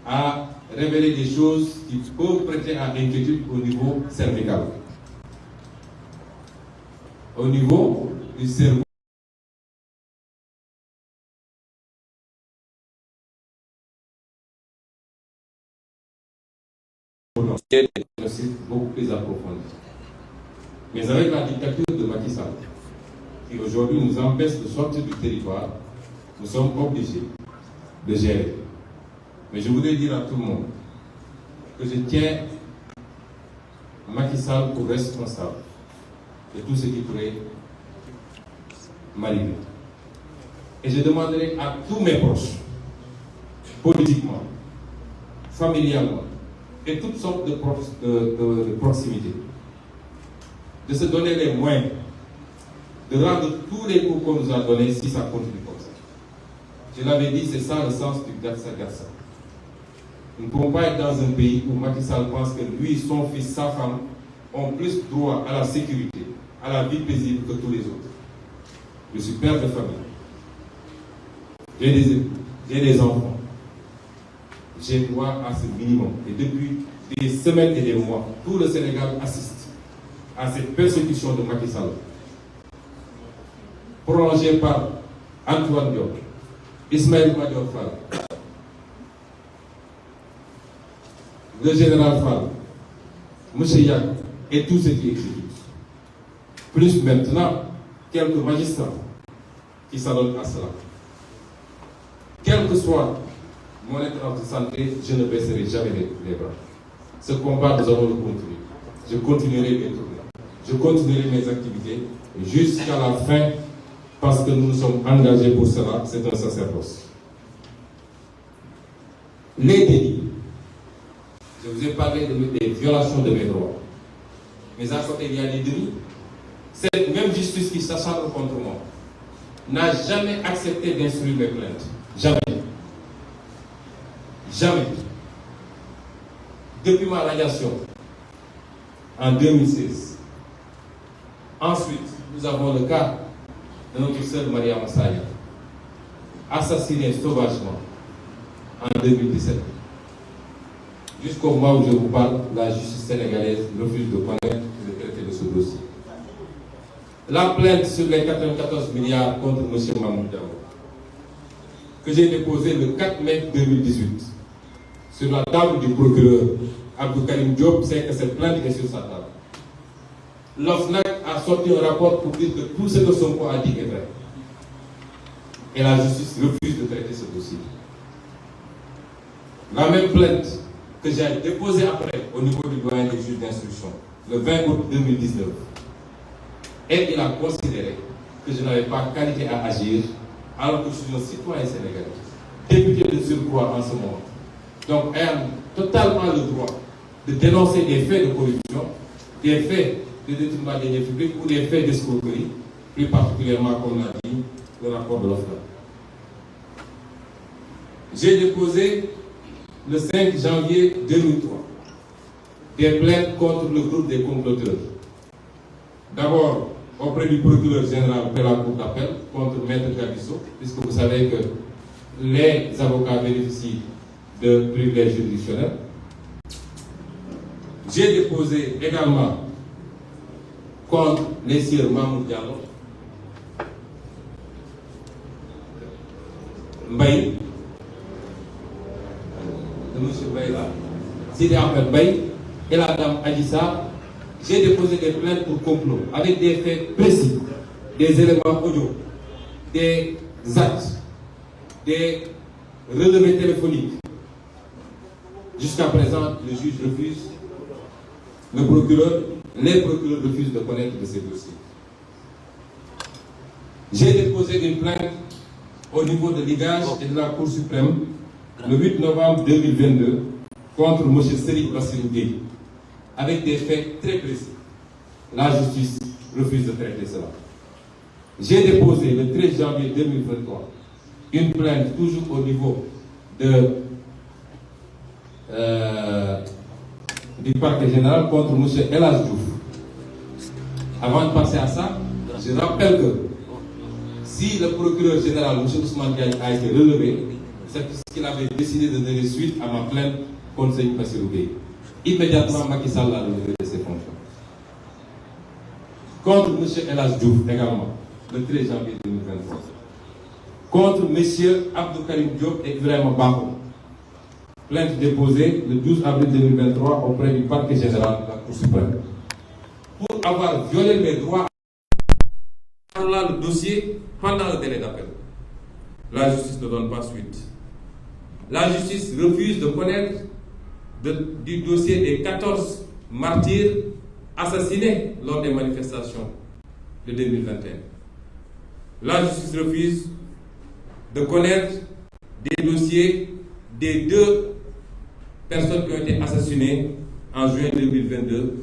a révélé des choses qui peuvent prêter à inquiétude au niveau cervical. Au niveau du cerveau. Beaucoup plus approfondi. Mais avec la dictature de Macky Sall, qui aujourd'hui nous empêche de sortir du territoire, nous sommes obligés de gérer. Mais je voudrais dire à tout le monde que je tiens Macky Sall pour responsable de tout ce qui pourrait m'arriver. Et je demanderai à tous mes proches, politiquement, familialement, et toutes sortes de proximité, de se donner les moyens de rendre tous les coups qu'on nous a donnés si ça continue comme ça. Je l'avais dit, c'est ça le sens du Gatsa-Gatsa. Nous ne pouvons pas être dans un pays où Macky Sall pense que lui, son fils, sa femme ont plus droit à la sécurité, à la vie paisible que tous les autres. Je suis père de famille. J'ai des époux, j'ai des enfants. J'ai droit à ce minimum. Et depuis des semaines et des mois, tout le Sénégal assiste à cette persécution de Macky Sall, prolongée par Antoine Diop, Ismaël Madior Fall, le général Fall, M. Yak et tous ceux qui exécutent. Plus maintenant, quelques magistrats qui s'adonnent à cela. Quel que soit mon état de santé, je ne baisserai jamais les bras. Ce combat, nous allons le continuer. Je continuerai mes tournées. Je continuerai mes activités jusqu'à la fin parce que nous nous sommes engagés pour cela. C'est un sacerdoce. Les délits. Je vous ai parlé des violations de mes droits. Mais à côté, il y a des délits. Cette même justice qui s'acharne contre moi n'a jamais accepté d'instruire mes plaintes. Jamais. Jamais. Depuis ma radiation, en 2016. Ensuite, nous avons le cas de notre sœur Maria Massaya, assassinée sauvagement en 2017. Jusqu'au moment où je vous parle, la justice sénégalaise refuse de connaître et de traiter de ce dossier. La plainte sur les 94 milliards contre M. Mamoud Diallo, que j'ai déposée le 4 mai 2018, sur la table du procureur Abdou Karim Diop, sait que cette plainte est sur sa table. L'OFNAC a sorti un rapport pour dire que tout ce que Sonko a dit est vrai. Et la justice refuse de traiter ce dossier. La même plainte que j'ai déposée après au niveau du doyen des juges d'instruction, le 20 août 2019. Et il a considéré que je n'avais pas qualité à agir alors que je suis un citoyen sénégalais, député de surcroît en ce moment. Donc, ayant totalement le droit de dénoncer des faits de corruption, des faits de détournement des deniers publics ou des faits d'escroquerie, plus particulièrement, comme l'a dit le rapport de l'OFNAC. J'ai déposé le 5 janvier 2003 des plaintes contre le groupe des comploteurs. D'abord, auprès du procureur général de la Cour d'appel contre Maître Gabisso, puisque vous savez que les avocats bénéficient de privilèges juridictionnels. J'ai déposé également contre les sieurs Mamoud Diallo, Mbaye, de M. Mbaye là, Sidi Ahmed Mbaye et la dame Adissa. J'ai déposé des plaintes pour complot avec des faits précis, des éléments audio, des actes, des relevés téléphoniques. Jusqu'à présent, le juge refuse, le procureur, les procureurs refusent de connaître de ces dossiers. J'ai déposé une plainte au niveau de l'IGAJ et de la Cour suprême le 8 novembre 2022 contre M. Serigne Bassirou Gueye, avec des faits très précis. La justice refuse de traiter cela. J'ai déposé le 13 janvier 2023 une plainte toujours au niveau du parquet général contre M. El Hadj Diouf. Avant de passer à ça, je rappelle que si le procureur général, M. Ousmane Diagne, a été relevé, c'est parce qu'il avait décidé de donner suite à ma plainte contre Serigne Bassirou Gueye. Immédiatement, Macky Sall a relevé de ses fonctions. Contre M. El Hadj Diouf également, le 13 janvier 2023. Contre M. Abdou Karim Diop et Ibrahima Bako. Plainte déposée le 12 avril 2023 auprès du parquet général de la Cour suprême. Pour avoir violé mes droits, là le dossier pendant le délai d'appel. La justice ne donne pas suite. La justice refuse de connaître du dossier des 14 martyrs assassinés lors des manifestations de 2021. La justice refuse de connaître des dossiers des 2 personnes qui ont été assassinées en juin 2022,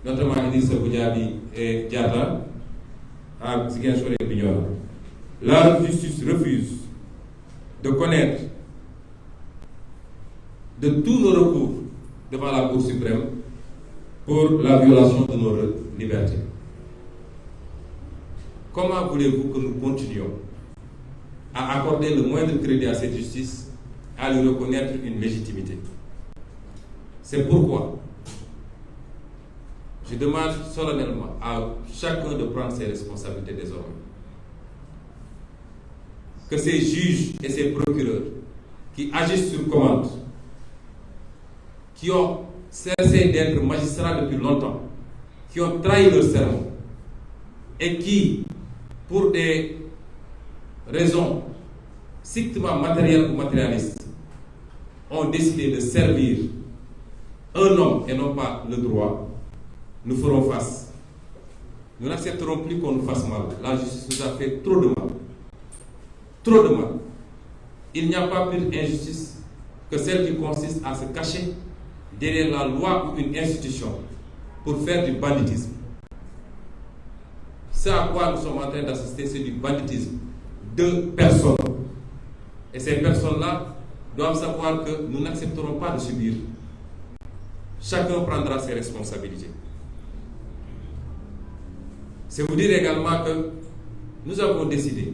notamment Idrissa Goudiaby et Diatta, à Ziguinchor et Bignona. La justice refuse de connaître de tous nos recours devant la Cour suprême pour la violation de nos libertés. Comment voulez-vous que nous continuions à accorder le moindre crédit à cette justice, à lui reconnaître une légitimité? C'est pourquoi je demande solennellement à chacun de prendre ses responsabilités désormais. Que ces juges et ces procureurs qui agissent sur commande, qui ont cessé d'être magistrats depuis longtemps, qui ont trahi leur serment et qui, pour des raisons strictement matérielles ou matérialistes, ont décidé de servir un homme et non pas le droit, nous ferons face. Nous n'accepterons plus qu'on nous fasse mal. La justice nous a fait trop de mal. Trop de mal. Il n'y a pas plus d'injustice que celle qui consiste à se cacher derrière la loi ou une institution pour faire du banditisme. Ce à quoi nous sommes en train d'assister, c'est du banditisme de personnes. Et ces personnes-là doivent savoir que nous n'accepterons pas de subir. Chacun prendra ses responsabilités. C'est vous dire également que nous avons décidé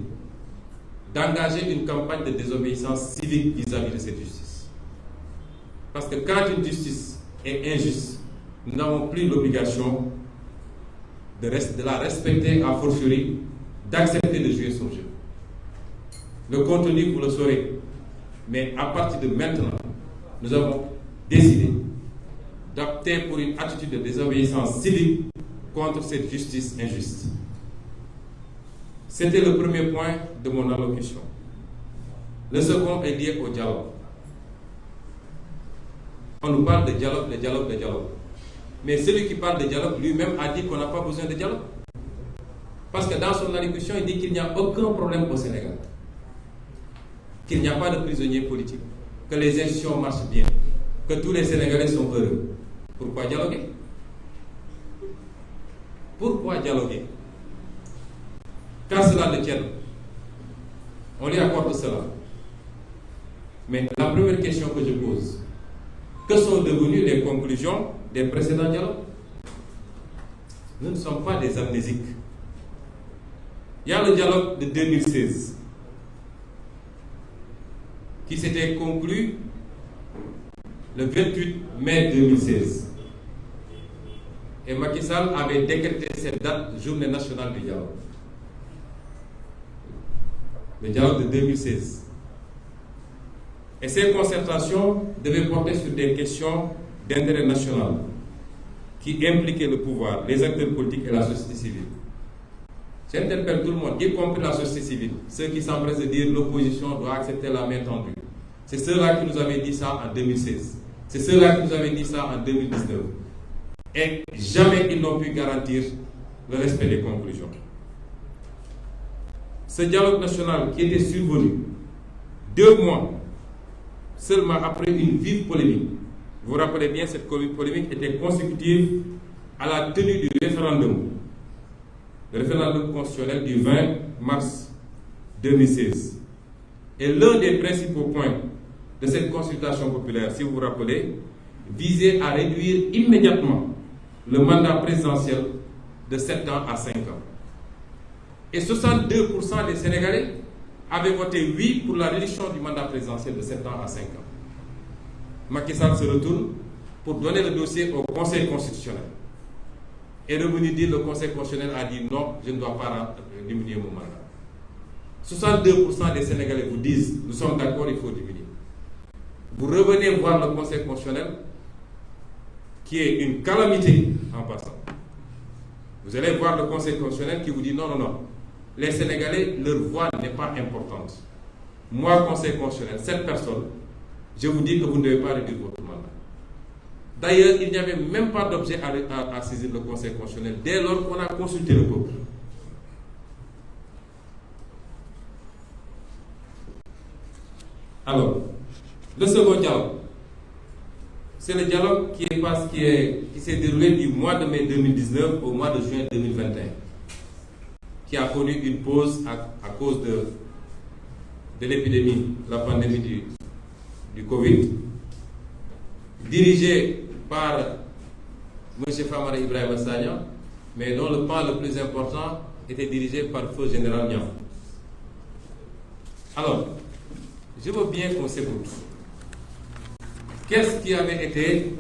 d'engager une campagne de désobéissance civique vis-à-vis de cette justice. Parce que quand une justice est injuste, nous n'avons plus l'obligation de la respecter a fortiori, d'accepter de jouer son jeu. Le contenu, vous le saurez. Mais à partir de maintenant, nous avons décidé d'opter pour une attitude de désobéissance civique contre cette justice injuste. C'était le premier point de mon allocution. Le second est lié au dialogue. On nous parle de dialogue, de dialogue, de dialogue. Mais celui qui parle de dialogue lui-même a dit qu'on n'a pas besoin de dialogue. Parce que dans son allocution, il dit qu'il n'y a aucun problème au Sénégal. Qu'il n'y a pas de prisonniers politiques. Que les institutions marchent bien. Que tous les Sénégalais sont heureux. Pourquoi dialoguer? Pourquoi dialoguer? Quand cela le tienne, on lui accorde cela. Mais la première question que je pose, que sont devenues les conclusions des précédents dialogues? Nous ne sommes pas des amnésiques. Il y a le dialogue de 2016 qui s'était conclu le 28 mai 2016. Et Macky Sall avait décrété cette date, journée nationale du dialogue. Le dialogue de 2016. Et ces concertations devaient porter sur des questions d'intérêt national qui impliquaient le pouvoir, les acteurs politiques et la société civile. J'interpelle tout le monde, y compris la société civile, ceux qui s'empressent de dire l'opposition doit accepter la main tendue. C'est ceux-là qui nous avaient dit ça en 2016. C'est ceux-là qui nous avaient dit ça en 2019. Et jamais ils n'ont pu garantir le respect des conclusions. Ce dialogue national qui était survenu 2 mois seulement après une vive polémique. Vous vous rappelez bien, cette polémique était consécutive à la tenue du référendum. Le référendum constitutionnel du 20 mars 2016. Et l'un des principaux points de cette consultation populaire, si vous vous rappelez, visait à réduire immédiatement le mandat présidentiel de 7 ans à 5 ans. Et 62% des Sénégalais avaient voté oui pour la réduction du mandat présidentiel de 7 ans à 5 ans. Macky Sall se retourne pour donner le dossier au Conseil constitutionnel. Et revenu dire, le Conseil constitutionnel a dit non, je ne dois pas diminuer mon mandat. 62% des Sénégalais vous disent, nous sommes d'accord, il faut diminuer. Vous revenez voir le Conseil constitutionnel, qui est une calamité en passant. Vous allez voir le Conseil constitutionnel qui vous dit non, non, non. Les Sénégalais, leur voix n'est pas importante. Moi, Conseil constitutionnel, cette personne, je vous dis que vous ne devez pas réduire votre mandat. D'ailleurs, il n'y avait même pas d'objet à saisir le Conseil constitutionnel dès lors qu'on a consulté le peuple. Alors, le second dialogue, c'est le dialogue qui s'est déroulé du mois de mai 2019 au mois de juin 2021, qui a connu une pause à cause de l'épidémie, la pandémie du Covid, dirigé par M. Famara Ibrahima Sagna, mais dont le pan le plus important était dirigé par Feu Général Niang. Alors, je veux bien qu'on s'écoute. Qu'est-ce qui avait été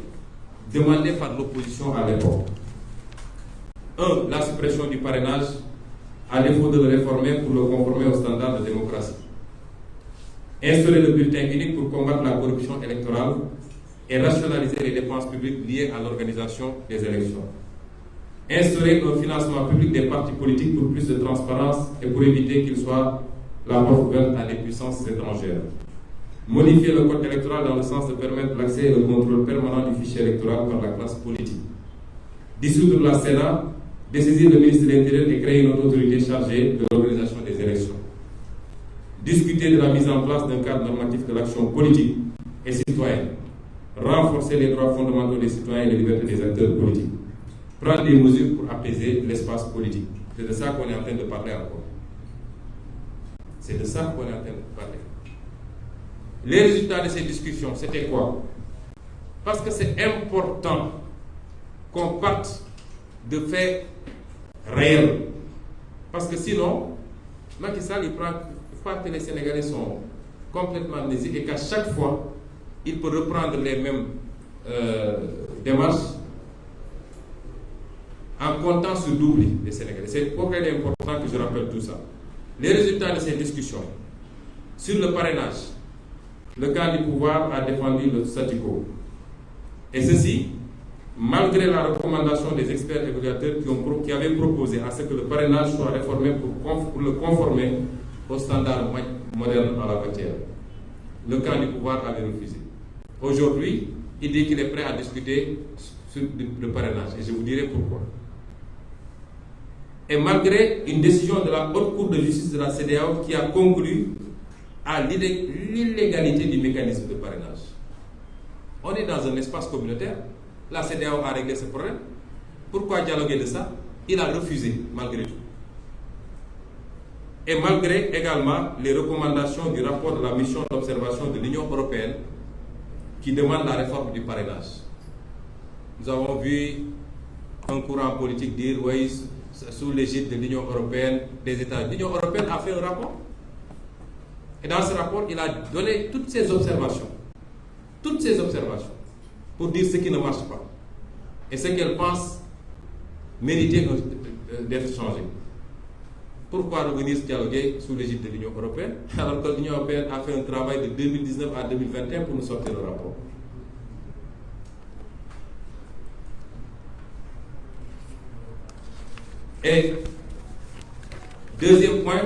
demandé par l'opposition à l'époque? 1. La suppression du parrainage, à défaut de le réformer pour le conformer aux standards de démocratie. Instaurer le bulletin unique pour combattre la corruption électorale et rationaliser les dépenses publiques liées à l'organisation des élections. Instaurer un financement public des partis politiques pour plus de transparence et pour éviter qu'il soit la porte ouverte à des puissances étrangères. Modifier le code électoral dans le sens de permettre l'accès et le contrôle permanent du fichier électoral par la classe politique. Dissoudre la Sénat, dessaisir le ministre de l'Intérieur et créer une autorité chargée de l'organisation des élections. Discuter de la mise en place d'un cadre normatif de l'action politique et citoyenne. Renforcer les droits fondamentaux des citoyens et les libertés des acteurs politiques. Prendre des mesures pour apaiser l'espace politique. C'est de ça qu'on est en train de parler encore. C'est de ça qu'on est en train de parler. Les résultats de ces discussions, c'était quoi? Parce que c'est important qu'on parte de faits réels. Parce que sinon, Macky Sall, il croit que les Sénégalais sont complètement amnésiques et qu'à chaque fois, il peut reprendre les mêmes démarches en comptant sur l'oubli des Sénégalais. C'est pourquoi il est important que je rappelle tout ça. Les résultats de ces discussions sur le parrainage, le camp du pouvoir a défendu le statu quo. Et ceci, malgré la recommandation des experts évaluateurs qui avaient proposé à ce que le parrainage soit réformé pour le conformer aux standards modernes en la matière. Le camp du pouvoir avait refusé. Aujourd'hui, il dit qu'il est prêt à discuter sur le parrainage. Et je vous dirai pourquoi. Et malgré une décision de la Haute Cour de justice de la CEDEAO qui a conclu à l'illégalité du mécanisme de parrainage. On est dans un espace communautaire. La CEDEAO a réglé ce problème. Pourquoi dialoguer de ça? Il a refusé, malgré tout. Et malgré également les recommandations du rapport de la mission d'observation de l'Union européenne qui demande la réforme du parrainage. Nous avons vu un courant politique dire oui, sous l'égide de l'Union européenne, des États. L'Union européenne a fait un rapport. Et dans ce rapport, il a donné toutes ses observations. Toutes ces observations. Pour dire ce qui ne marche pas. Et ce qu'elle pense mériter d'être changé. Pourquoi revenir dialoguer sous l'égide de l'Union européenne alors que l'Union européenne a fait un travail de 2019 à 2021 pour nous sortir le rapport? Et deuxième point,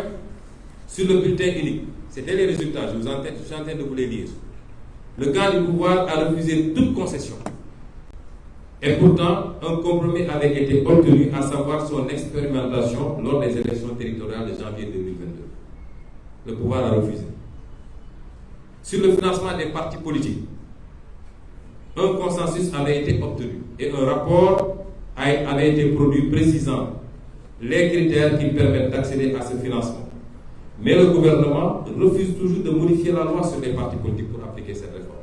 sur le bulletin unique. C'était les résultats, je suis en train de vous les lire. Le camp du pouvoir a refusé toute concession. Et pourtant, un compromis avait été obtenu, à savoir son expérimentation lors des élections territoriales de janvier 2022. Le pouvoir a refusé. Sur le financement des partis politiques, un consensus avait été obtenu et un rapport avait été produit précisant les critères qui permettent d'accéder à ce financement. Mais le gouvernement refuse toujours de modifier la loi sur les partis politiques pour appliquer cette réforme.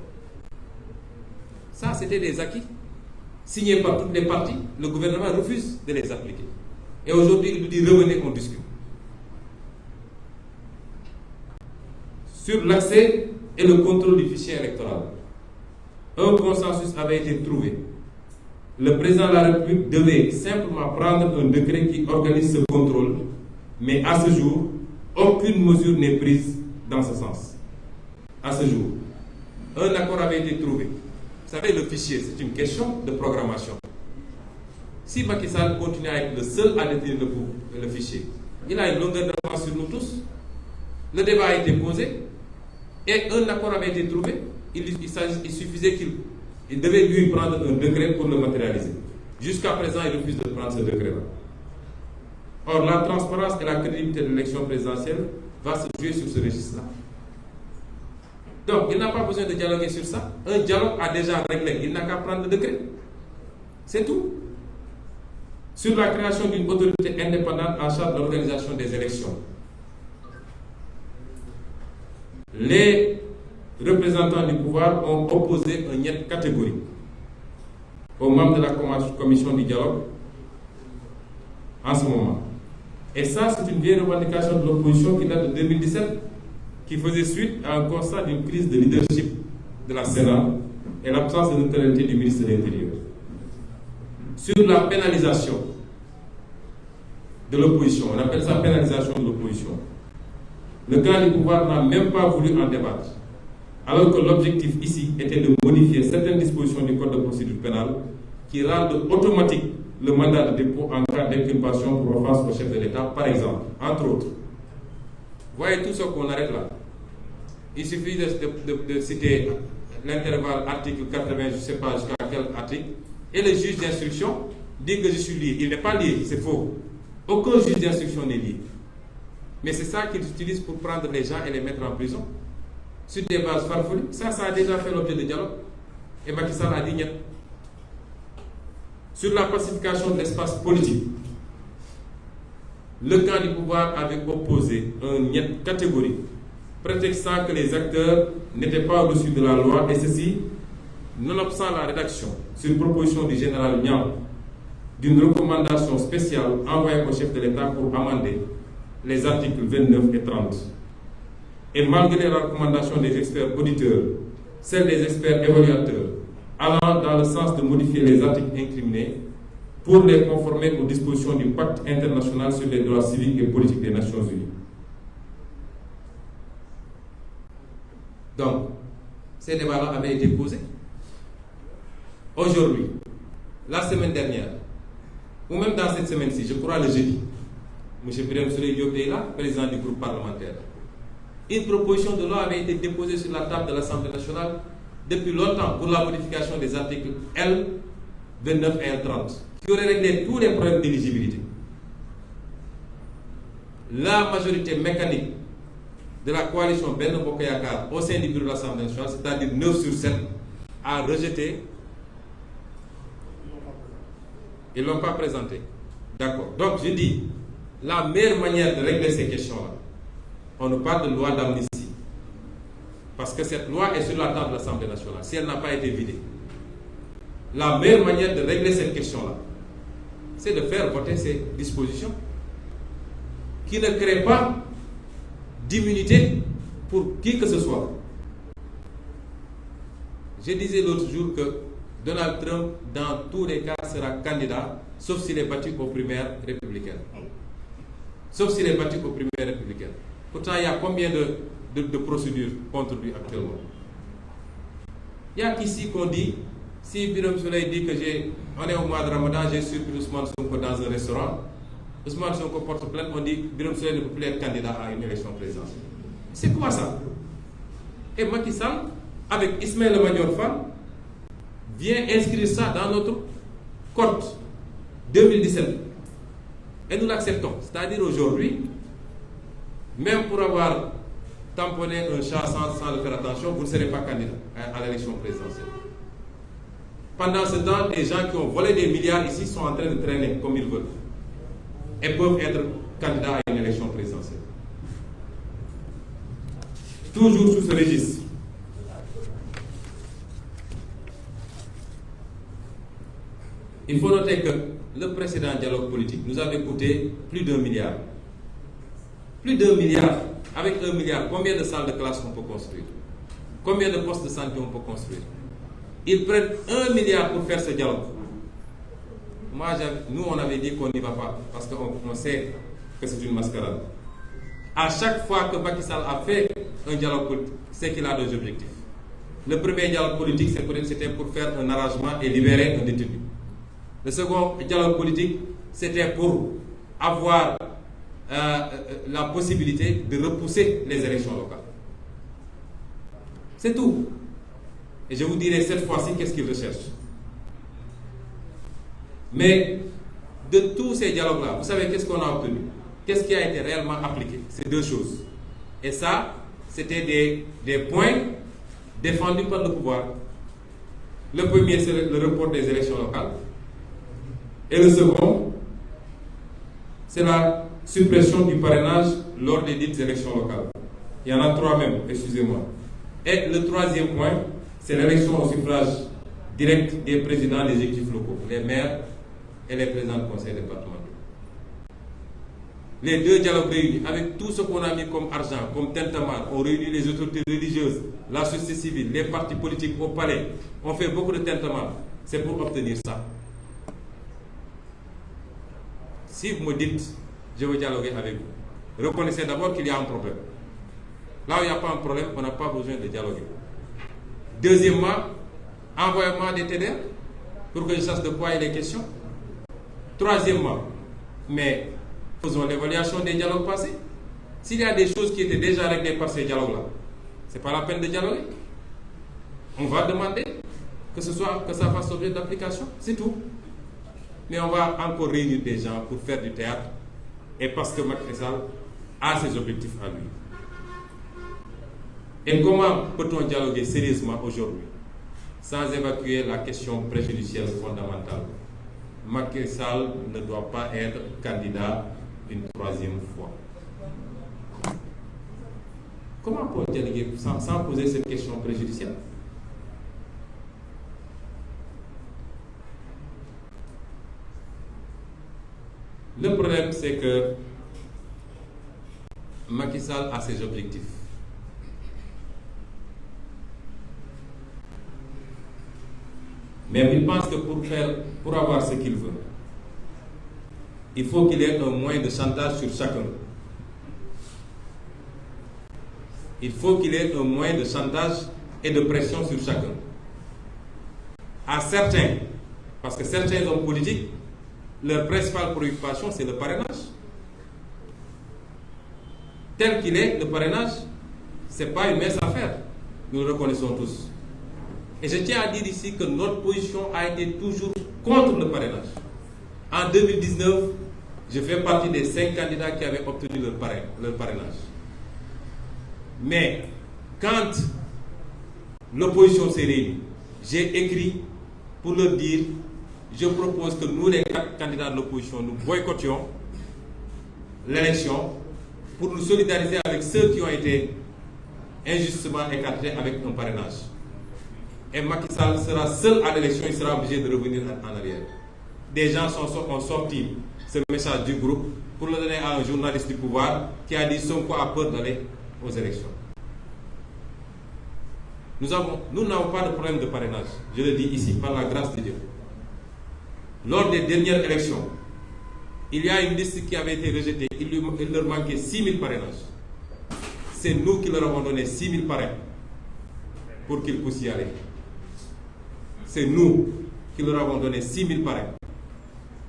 Ça, c'était des acquis signés par toutes les parties. Le gouvernement refuse de les appliquer. Et aujourd'hui, il nous dit revenez, on discute. Sur l'accès et le contrôle du fichier électoral, un consensus avait été trouvé. Le président de la République devait simplement prendre un décret qui organise ce contrôle, mais à ce jour, aucune mesure n'est prise dans ce sens. À ce jour, un accord avait été trouvé. Vous savez, le fichier, c'est une question de programmation. Si Macky Sall continue à être le seul à détenir le fichier, il a une longueur d'avance sur nous tous. Le débat a été posé et un accord avait été trouvé. Il suffisait qu'il devait lui prendre un décret pour le matérialiser. Jusqu'à présent, il refuse de prendre ce décret-là. Or, la transparence et la crédibilité de l'élection présidentielle va se jouer sur ce registre-là. Donc, il n'a pas besoin de dialoguer sur ça. Un dialogue a déjà réglé. Il n'a qu'à prendre le décret. C'est tout. Sur la création d'une autorité indépendante en charge de l'organisation des élections. Les représentants du pouvoir ont opposé un niet catégorique aux membres de la commission du dialogue en ce moment. Et ça, c'est une vieille revendication de l'opposition qui date de 2017, qui faisait suite à un constat d'une crise de leadership de la Sénat et l'absence de neutralité du ministre de l'Intérieur. Sur la pénalisation de l'opposition, on appelle ça pénalisation de l'opposition. Le camp du pouvoir n'a même pas voulu en débattre. alors que l'objectif ici était de modifier certaines dispositions du Code de procédure pénale qui rendent automatique le mandat de dépôt en cas d'inculpation pour offense au chef de l'État, par exemple, entre autres. Voyez tout ce qu'on arrête là. Il suffit de citer l'intervalle article 80, je ne sais pas jusqu'à quel article, et le juge d'instruction dit que je suis lié. Il n'est pas lié, c'est faux. Aucun juge d'instruction n'est lié. Mais c'est ça qu'ils utilisent pour prendre les gens et les mettre en prison. Sur des bases farfelues. Ça a déjà fait l'objet de dialogue. Et Macky Sall a dit niet. Sur la pacification de l'espace politique, le camp du pouvoir avait opposé un niet catégorique, prétextant que les acteurs n'étaient pas au-dessus de la loi, et ceci, nonobstant la rédaction, sur proposition du général Niang, d'une recommandation spéciale envoyée au chef de l'État pour amender les articles 29 et 30. Et malgré la recommandation des experts auditeurs, celle des experts évaluateurs, allant dans le sens de modifier les articles incriminés pour les conformer aux dispositions du Pacte international sur les droits civiques et politiques des Nations Unies. Donc, ces débats-là avaient été posés. Aujourd'hui, la semaine dernière, ou même dans cette semaine-ci, je crois le jeudi, M. Birame Souleye Diop est là, président du groupe parlementaire. Une proposition de loi avait été déposée sur la table de l'Assemblée nationale depuis longtemps pour la modification des articles L 29 et L 30, qui aurait réglé tous les problèmes d'éligibilité. La majorité mécanique de la coalition Benno Bokk Yakaar au sein du bureau de l'Assemblée nationale, c'est-à-dire 9 sur 7, a rejeté. Ils ne l'ont pas présenté. D'accord. Donc je dis, la meilleure manière de régler ces questions-là, on nous parle de loi d'amnistie. Parce que cette loi est sur la table de l'Assemblée nationale, si elle n'a pas été vidée. La meilleure manière de régler cette question-là, c'est de faire voter ces dispositions qui ne créent pas d'immunité pour qui que ce soit. Je disais l'autre jour que Donald Trump, dans tous les cas, sera candidat, sauf s'il est battu aux primaires républicaines. Sauf s'il est battu aux primaires républicaines. Pourtant, il y a combien de procédures contre lui actuellement? Il y a qu'ici qu'on dit, si Birame Souleye dit que on est au mois de Ramadan, j'ai surpris Ousmane Sonko dans un restaurant, Ousmane Sonko porte plainte, on dit Birame Souleye ne peut plus être candidat à une élection présidentielle. C'est quoi ça? Et Macky Sall, avec Ismaïla Madior Fall, vient inscrire ça dans notre code 2017. Et nous l'acceptons. C'est-à-dire aujourd'hui, même pour avoir tamponné un chat sans le faire attention, vous ne serez pas candidat à l'élection présidentielle. Pendant ce temps, les gens qui ont volé des milliards ici sont en train de traîner comme ils veulent et peuvent être candidats à une élection présidentielle. Toujours sous ce registre. Il faut noter que le précédent dialogue politique nous avait coûté plus d'1 milliard. Plus d'1 milliard. Avec 1 milliard, combien de salles de classe on peut construire? Combien de postes de santé on peut construire? Ils prennent 1 milliard pour faire ce dialogue. Nous, on avait dit qu'on n'y va pas, parce qu'on sait que c'est une mascarade. À chaque fois que Macky Sall a fait un dialogue politique, c'est qu'il a deux objectifs. Le premier dialogue politique, c'était pour faire un arrangement et libérer un détenu. Le second dialogue politique, c'était pour avoir la possibilité de repousser les élections locales. C'est tout. Et je vous dirai cette fois-ci qu'est-ce qu'ils recherchent. Mais de tous ces dialogues-là, vous savez qu'est-ce qu'on a obtenu? Qu'est-ce qui a été réellement appliqué? C'est deux choses. Et ça, c'était des points défendus par le pouvoir. Le premier, c'est le report des élections locales. Et le second, c'est la suppression du parrainage lors des dites élections locales. Il y en a 3 même, excusez-moi. Et le troisième point, c'est l'élection au suffrage direct des présidents des exécutifs locaux, les maires et les présidents de conseil départemental. Les deux dialogues réunis, avec tout ce qu'on a mis comme argent, comme tintamarre, on réunit les autorités religieuses, la société civile, les partis politiques au palais, on fait beaucoup de tintamarre. C'est pour obtenir ça. Si vous me dites, je veux dialoguer avec vous, reconnaissez d'abord qu'il y a un problème. Là où il n'y a pas un problème, on n'a pas besoin de dialoguer. Deuxièmement, envoyement des TDR pour que je sache de quoi il est question. Troisièmement, mais faisons l'évaluation des dialogues passés. S'il y a des choses qui étaient déjà réglées par ces dialogues-là, ce n'est pas la peine de dialoguer. On va demander que ça fasse l'objet d'application, c'est tout. Mais on va encore réunir des gens pour faire du théâtre et parce que Macky Sall a ses objectifs à lui. Et comment peut-on dialoguer sérieusement aujourd'hui sans évacuer la question préjudicielle fondamentale? Macky Sall ne doit pas être candidat une troisième fois. Comment peut-on dialoguer sans poser cette question préjudicielle? Le problème, c'est que Macky Sall a ses objectifs. Mais il pense que pour avoir ce qu'il veut, il faut qu'il ait un moyen de chantage sur chacun. Il faut qu'il ait un moyen de chantage et de pression sur chacun. À certains, parce que certains hommes politiques, leur principale préoccupation, c'est le parrainage. Tel qu'il est, le parrainage, ce n'est pas une mince affaire. Nous le reconnaissons tous. Et je tiens à dire ici que notre position a été toujours contre le parrainage. En 2019, je fais partie des 5 candidats qui avaient obtenu leur parrainage. Mais quand l'opposition s'est réunie, j'ai écrit pour leur dire: je propose que nous, les 4 candidats de l'opposition, nous boycottions l'élection pour nous solidariser avec ceux qui ont été injustement écartés avec un parrainage. Et Macky Sall sera seul à l'élection, il sera obligé de revenir en arrière. Des gens ont sorti ce message du groupe pour le donner à un journaliste du pouvoir qui a dit Sonko a peur d'aller aux élections. Nous n'avons pas de problème de parrainage, je le dis ici, par la grâce de Dieu. Lors des dernières élections, il y a une liste qui avait été rejetée, il leur manquait 6 000 parrainages. C'est nous qui leur avons donné 6 000 parrains pour qu'ils puissent y aller. C'est nous qui leur avons donné 6 000 parrains.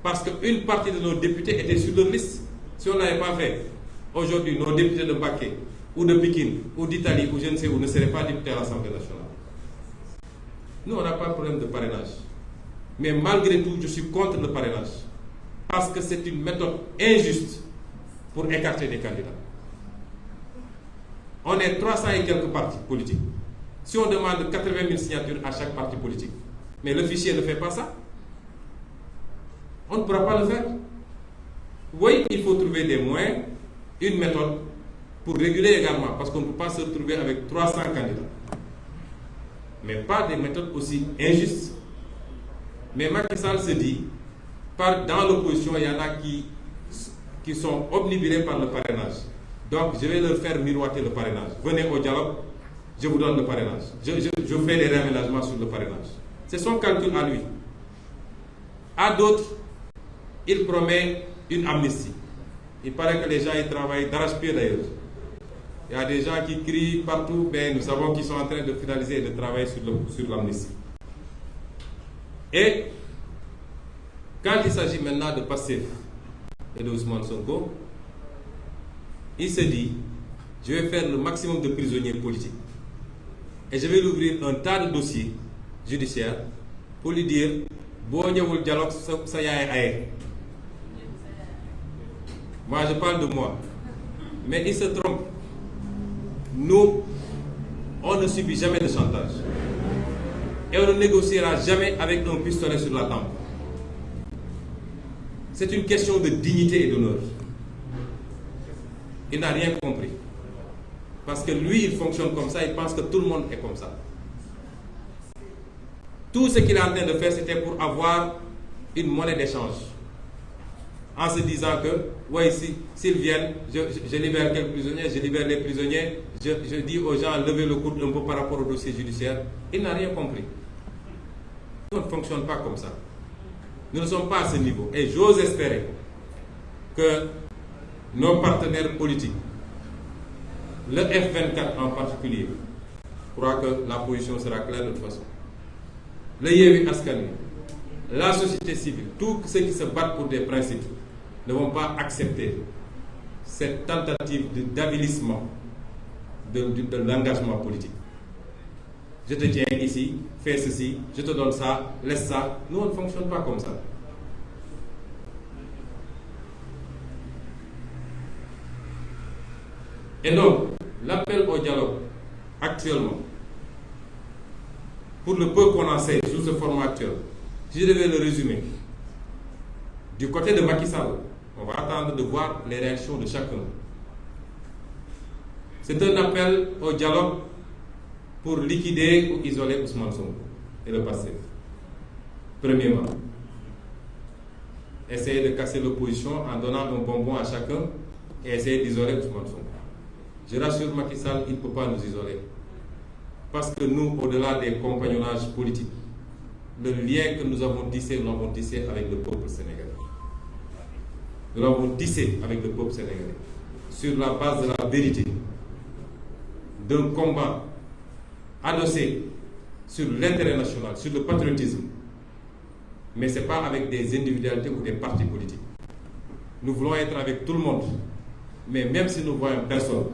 Parce qu'une partie de nos députés était sur leur liste. Si on ne l'avait pas fait, aujourd'hui, nos députés de Mbacké, ou de Pékin, ou d'Italie, ou je ne sais où, ne seraient pas députés à l'Assemblée nationale. Nous, on n'a pas de problème de parrainage. Mais malgré tout, je suis contre le parrainage. Parce que c'est une méthode injuste pour écarter des candidats. On est 300 et quelques partis politiques. Si on demande 80 000 signatures à chaque parti politique, mais le fichier ne fait pas ça, on ne pourra pas le faire. Oui, il faut trouver des moyens, une méthode pour réguler également, parce qu'on ne peut pas se retrouver avec 300 candidats. Mais pas des méthodes aussi injustes. Mais Macky Sall se dit, dans l'opposition, il y en a qui sont obnubilés par le parrainage. Donc, je vais leur faire miroiter le parrainage. Venez au dialogue, je vous donne le parrainage. Je fais des réaménagements sur le parrainage. C'est son calcul à lui. À d'autres, il promet une amnistie. Il paraît que les gens y travaillent d'arrache-pied d'ailleurs. Il y a des gens qui crient partout, mais nous savons qu'ils sont en train de finaliser et de travailler sur l'amnistie. Et quand il s'agit maintenant de Pastef et de Ousmane Sonko, il se dit, je vais faire le maximum de prisonniers politiques. Et je vais lui ouvrir un tas de dossiers judiciaires pour lui dire, bon, il y a le dialogue, ça y est. Moi, je parle de moi. Mais il se trompe. Nous, on ne subit jamais de chantage. Et on ne négociera jamais avec un pistolet sur la tempe. C'est une question de dignité et d'honneur. Il n'a rien compris. Parce que lui, il fonctionne comme ça, il pense que tout le monde est comme ça. Tout ce qu'il est en train de faire, c'était pour avoir une monnaie d'échange. En se disant que, oui, s'ils viennent, je libère quelques prisonniers, je libère les prisonniers, je dis aux gens, levez le coude un peu par rapport au dossier judiciaire. Il n'a rien compris. On ne fonctionne pas comme ça. Nous ne sommes pas à ce niveau. Et j'ose espérer que nos partenaires politiques, le F24 en particulier, Je crois que la position sera claire de toute façon. Le Yewwi Askan Wi, la société civile, tous ceux qui se battent pour des principes ne vont pas accepter cette tentative d'avilissement de l'engagement politique. Je te tiens ici, fais ceci, je te donne ça, laisse ça. Nous, on ne fonctionne pas comme ça. Et donc, l'appel au dialogue actuellement, pour le peu qu'on enseigne sous ce format actuel, si je devais le résumer, du côté de Macky Sall, on va attendre de voir les réactions de chacun. C'est un appel au dialogue pour liquider ou isoler Ousmane Sonko et le Pastef. Premièrement, essayer de casser l'opposition en donnant un bonbon à chacun et essayer d'isoler Ousmane Sonko. Je rassure Macky Sall, il ne peut pas nous isoler. Parce que nous, au-delà des compagnonnages politiques, le lien que nous l'avons tissé avec le peuple sénégalais. Nous l'avons tissé avec le peuple sénégalais sur la base de la vérité, d'un combat adossé sur l'intérêt national, sur le patriotisme. Mais ce n'est pas avec des individualités ou des partis politiques. Nous voulons être avec tout le monde. Mais même si nous voyons personne,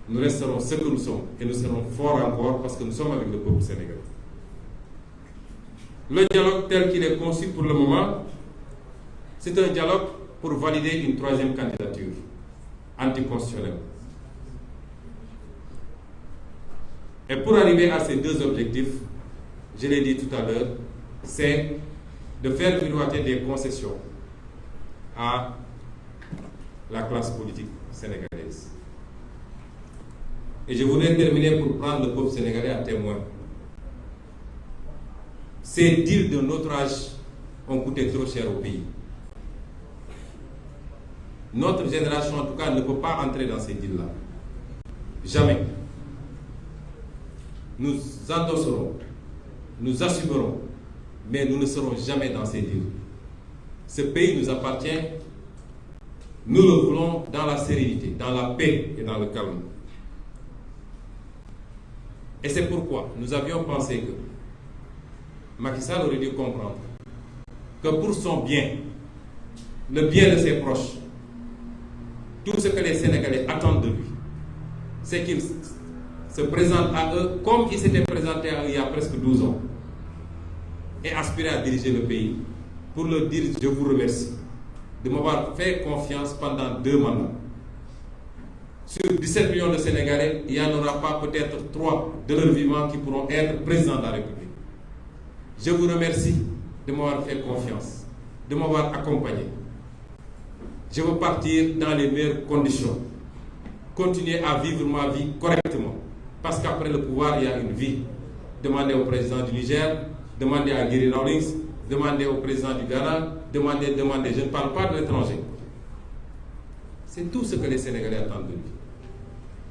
nous resterons ce que nous sommes et nous serons forts encore parce que nous sommes avec le peuple sénégalais. Le dialogue tel qu'il est conçu pour le moment, c'est un dialogue pour valider une troisième candidature anticonstitutionnelle. Et pour arriver à ces deux objectifs, je l'ai dit tout à l'heure, c'est de faire miroiter des concessions à la classe politique sénégalaise. Et je voudrais terminer pour prendre le peuple sénégalais à témoin. Ces deals de notre âge ont coûté trop cher au pays. Notre génération, en tout cas, ne peut pas entrer dans ces deals-là. Jamais. Nous endosserons, nous assumerons, mais nous ne serons jamais dans ces deals. Ce pays nous appartient. Nous le voulons dans la sérénité, dans la paix et dans le calme. Et c'est pourquoi nous avions pensé que Macky Sall aurait dû comprendre que pour son bien, le bien de ses proches, tout ce que les Sénégalais attendent de lui, c'est qu'il se présente à eux comme il s'était présenté à eux il y a presque 12 ans et aspirer à diriger le pays pour leur dire je vous remercie de m'avoir fait confiance pendant 2 mandats. Sur 17 millions de Sénégalais, il n'y en aura pas peut-être 3 de leur vivant qui pourront être présidents de la République. Je vous remercie de m'avoir fait confiance, de m'avoir accompagné. Je veux partir dans les meilleures conditions, continuer à vivre ma vie correctement, parce qu'après le pouvoir, il y a une vie. Demandez au président du Niger, demandez à Guéry Rawlings, demandez au président du Ghana, demandez. Je ne parle pas de l'étranger. C'est tout ce que les Sénégalais attendent de lui.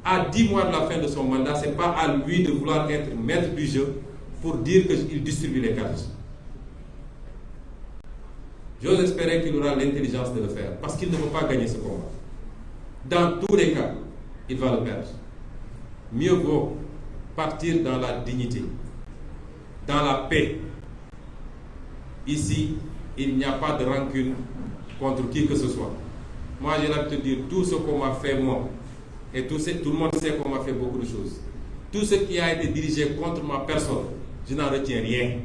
À 10 mois de la fin de son mandat, ce n'est pas à lui de vouloir être maître du jeu pour dire qu'il distribue les cartes. J'ose espérer qu'il aura l'intelligence de le faire, parce qu'il ne peut pas gagner ce combat. Dans tous les cas, il va le perdre. Mieux vaut partir dans la dignité, dans la paix. Ici, il n'y a pas de rancune contre qui que ce soit. Moi, j'ai l'habitude de dire tout ce qu'on m'a fait, moi, et tout le monde sait qu'on m'a fait beaucoup de choses. Tout ce qui a été dirigé contre ma personne, je n'en retiens rien.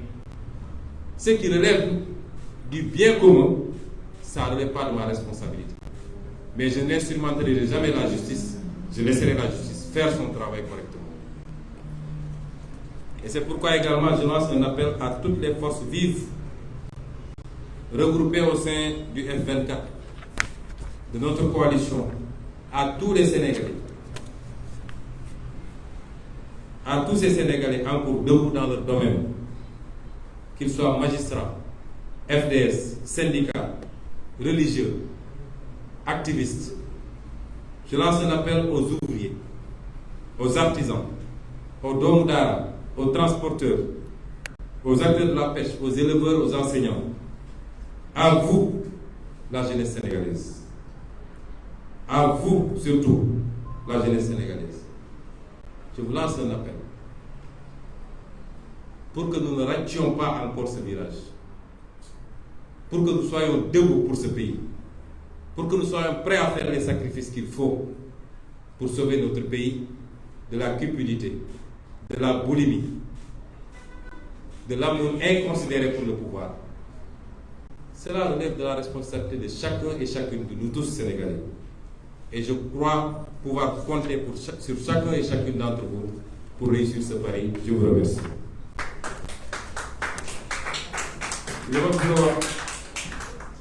Ce qui relève du bien commun, ça ne relève pas de ma responsabilité. Mais je n'instrumenterai jamais la justice, je laisserai la justice faire son travail correctement. Et c'est pourquoi également je lance un appel à toutes les forces vives regroupées au sein du F24, de notre coalition, à tous les Sénégalais, à tous ces Sénégalais encore debout dans leur domaine, qu'ils soient magistrats, FDS, syndicats, religieux, activistes. Je lance un appel aux ouvriers, aux artisans, aux domdara, aux transporteurs, aux acteurs de la pêche, aux éleveurs, aux enseignants. À vous, la jeunesse sénégalaise. À vous, surtout, la jeunesse sénégalaise. Je vous lance un appel. pour que nous ne rations pas encore ce virage, pour que nous soyons debout pour ce pays, pour que nous soyons prêts à faire les sacrifices qu'il faut pour sauver notre pays de la cupidité, de la boulimie, de l'amour inconsidéré pour le pouvoir. Cela relève de la responsabilité de chacun et chacune de nous tous Sénégalais. Et je crois pouvoir compter sur chacun et chacune d'entre vous pour réussir ce pari. Je vous remercie.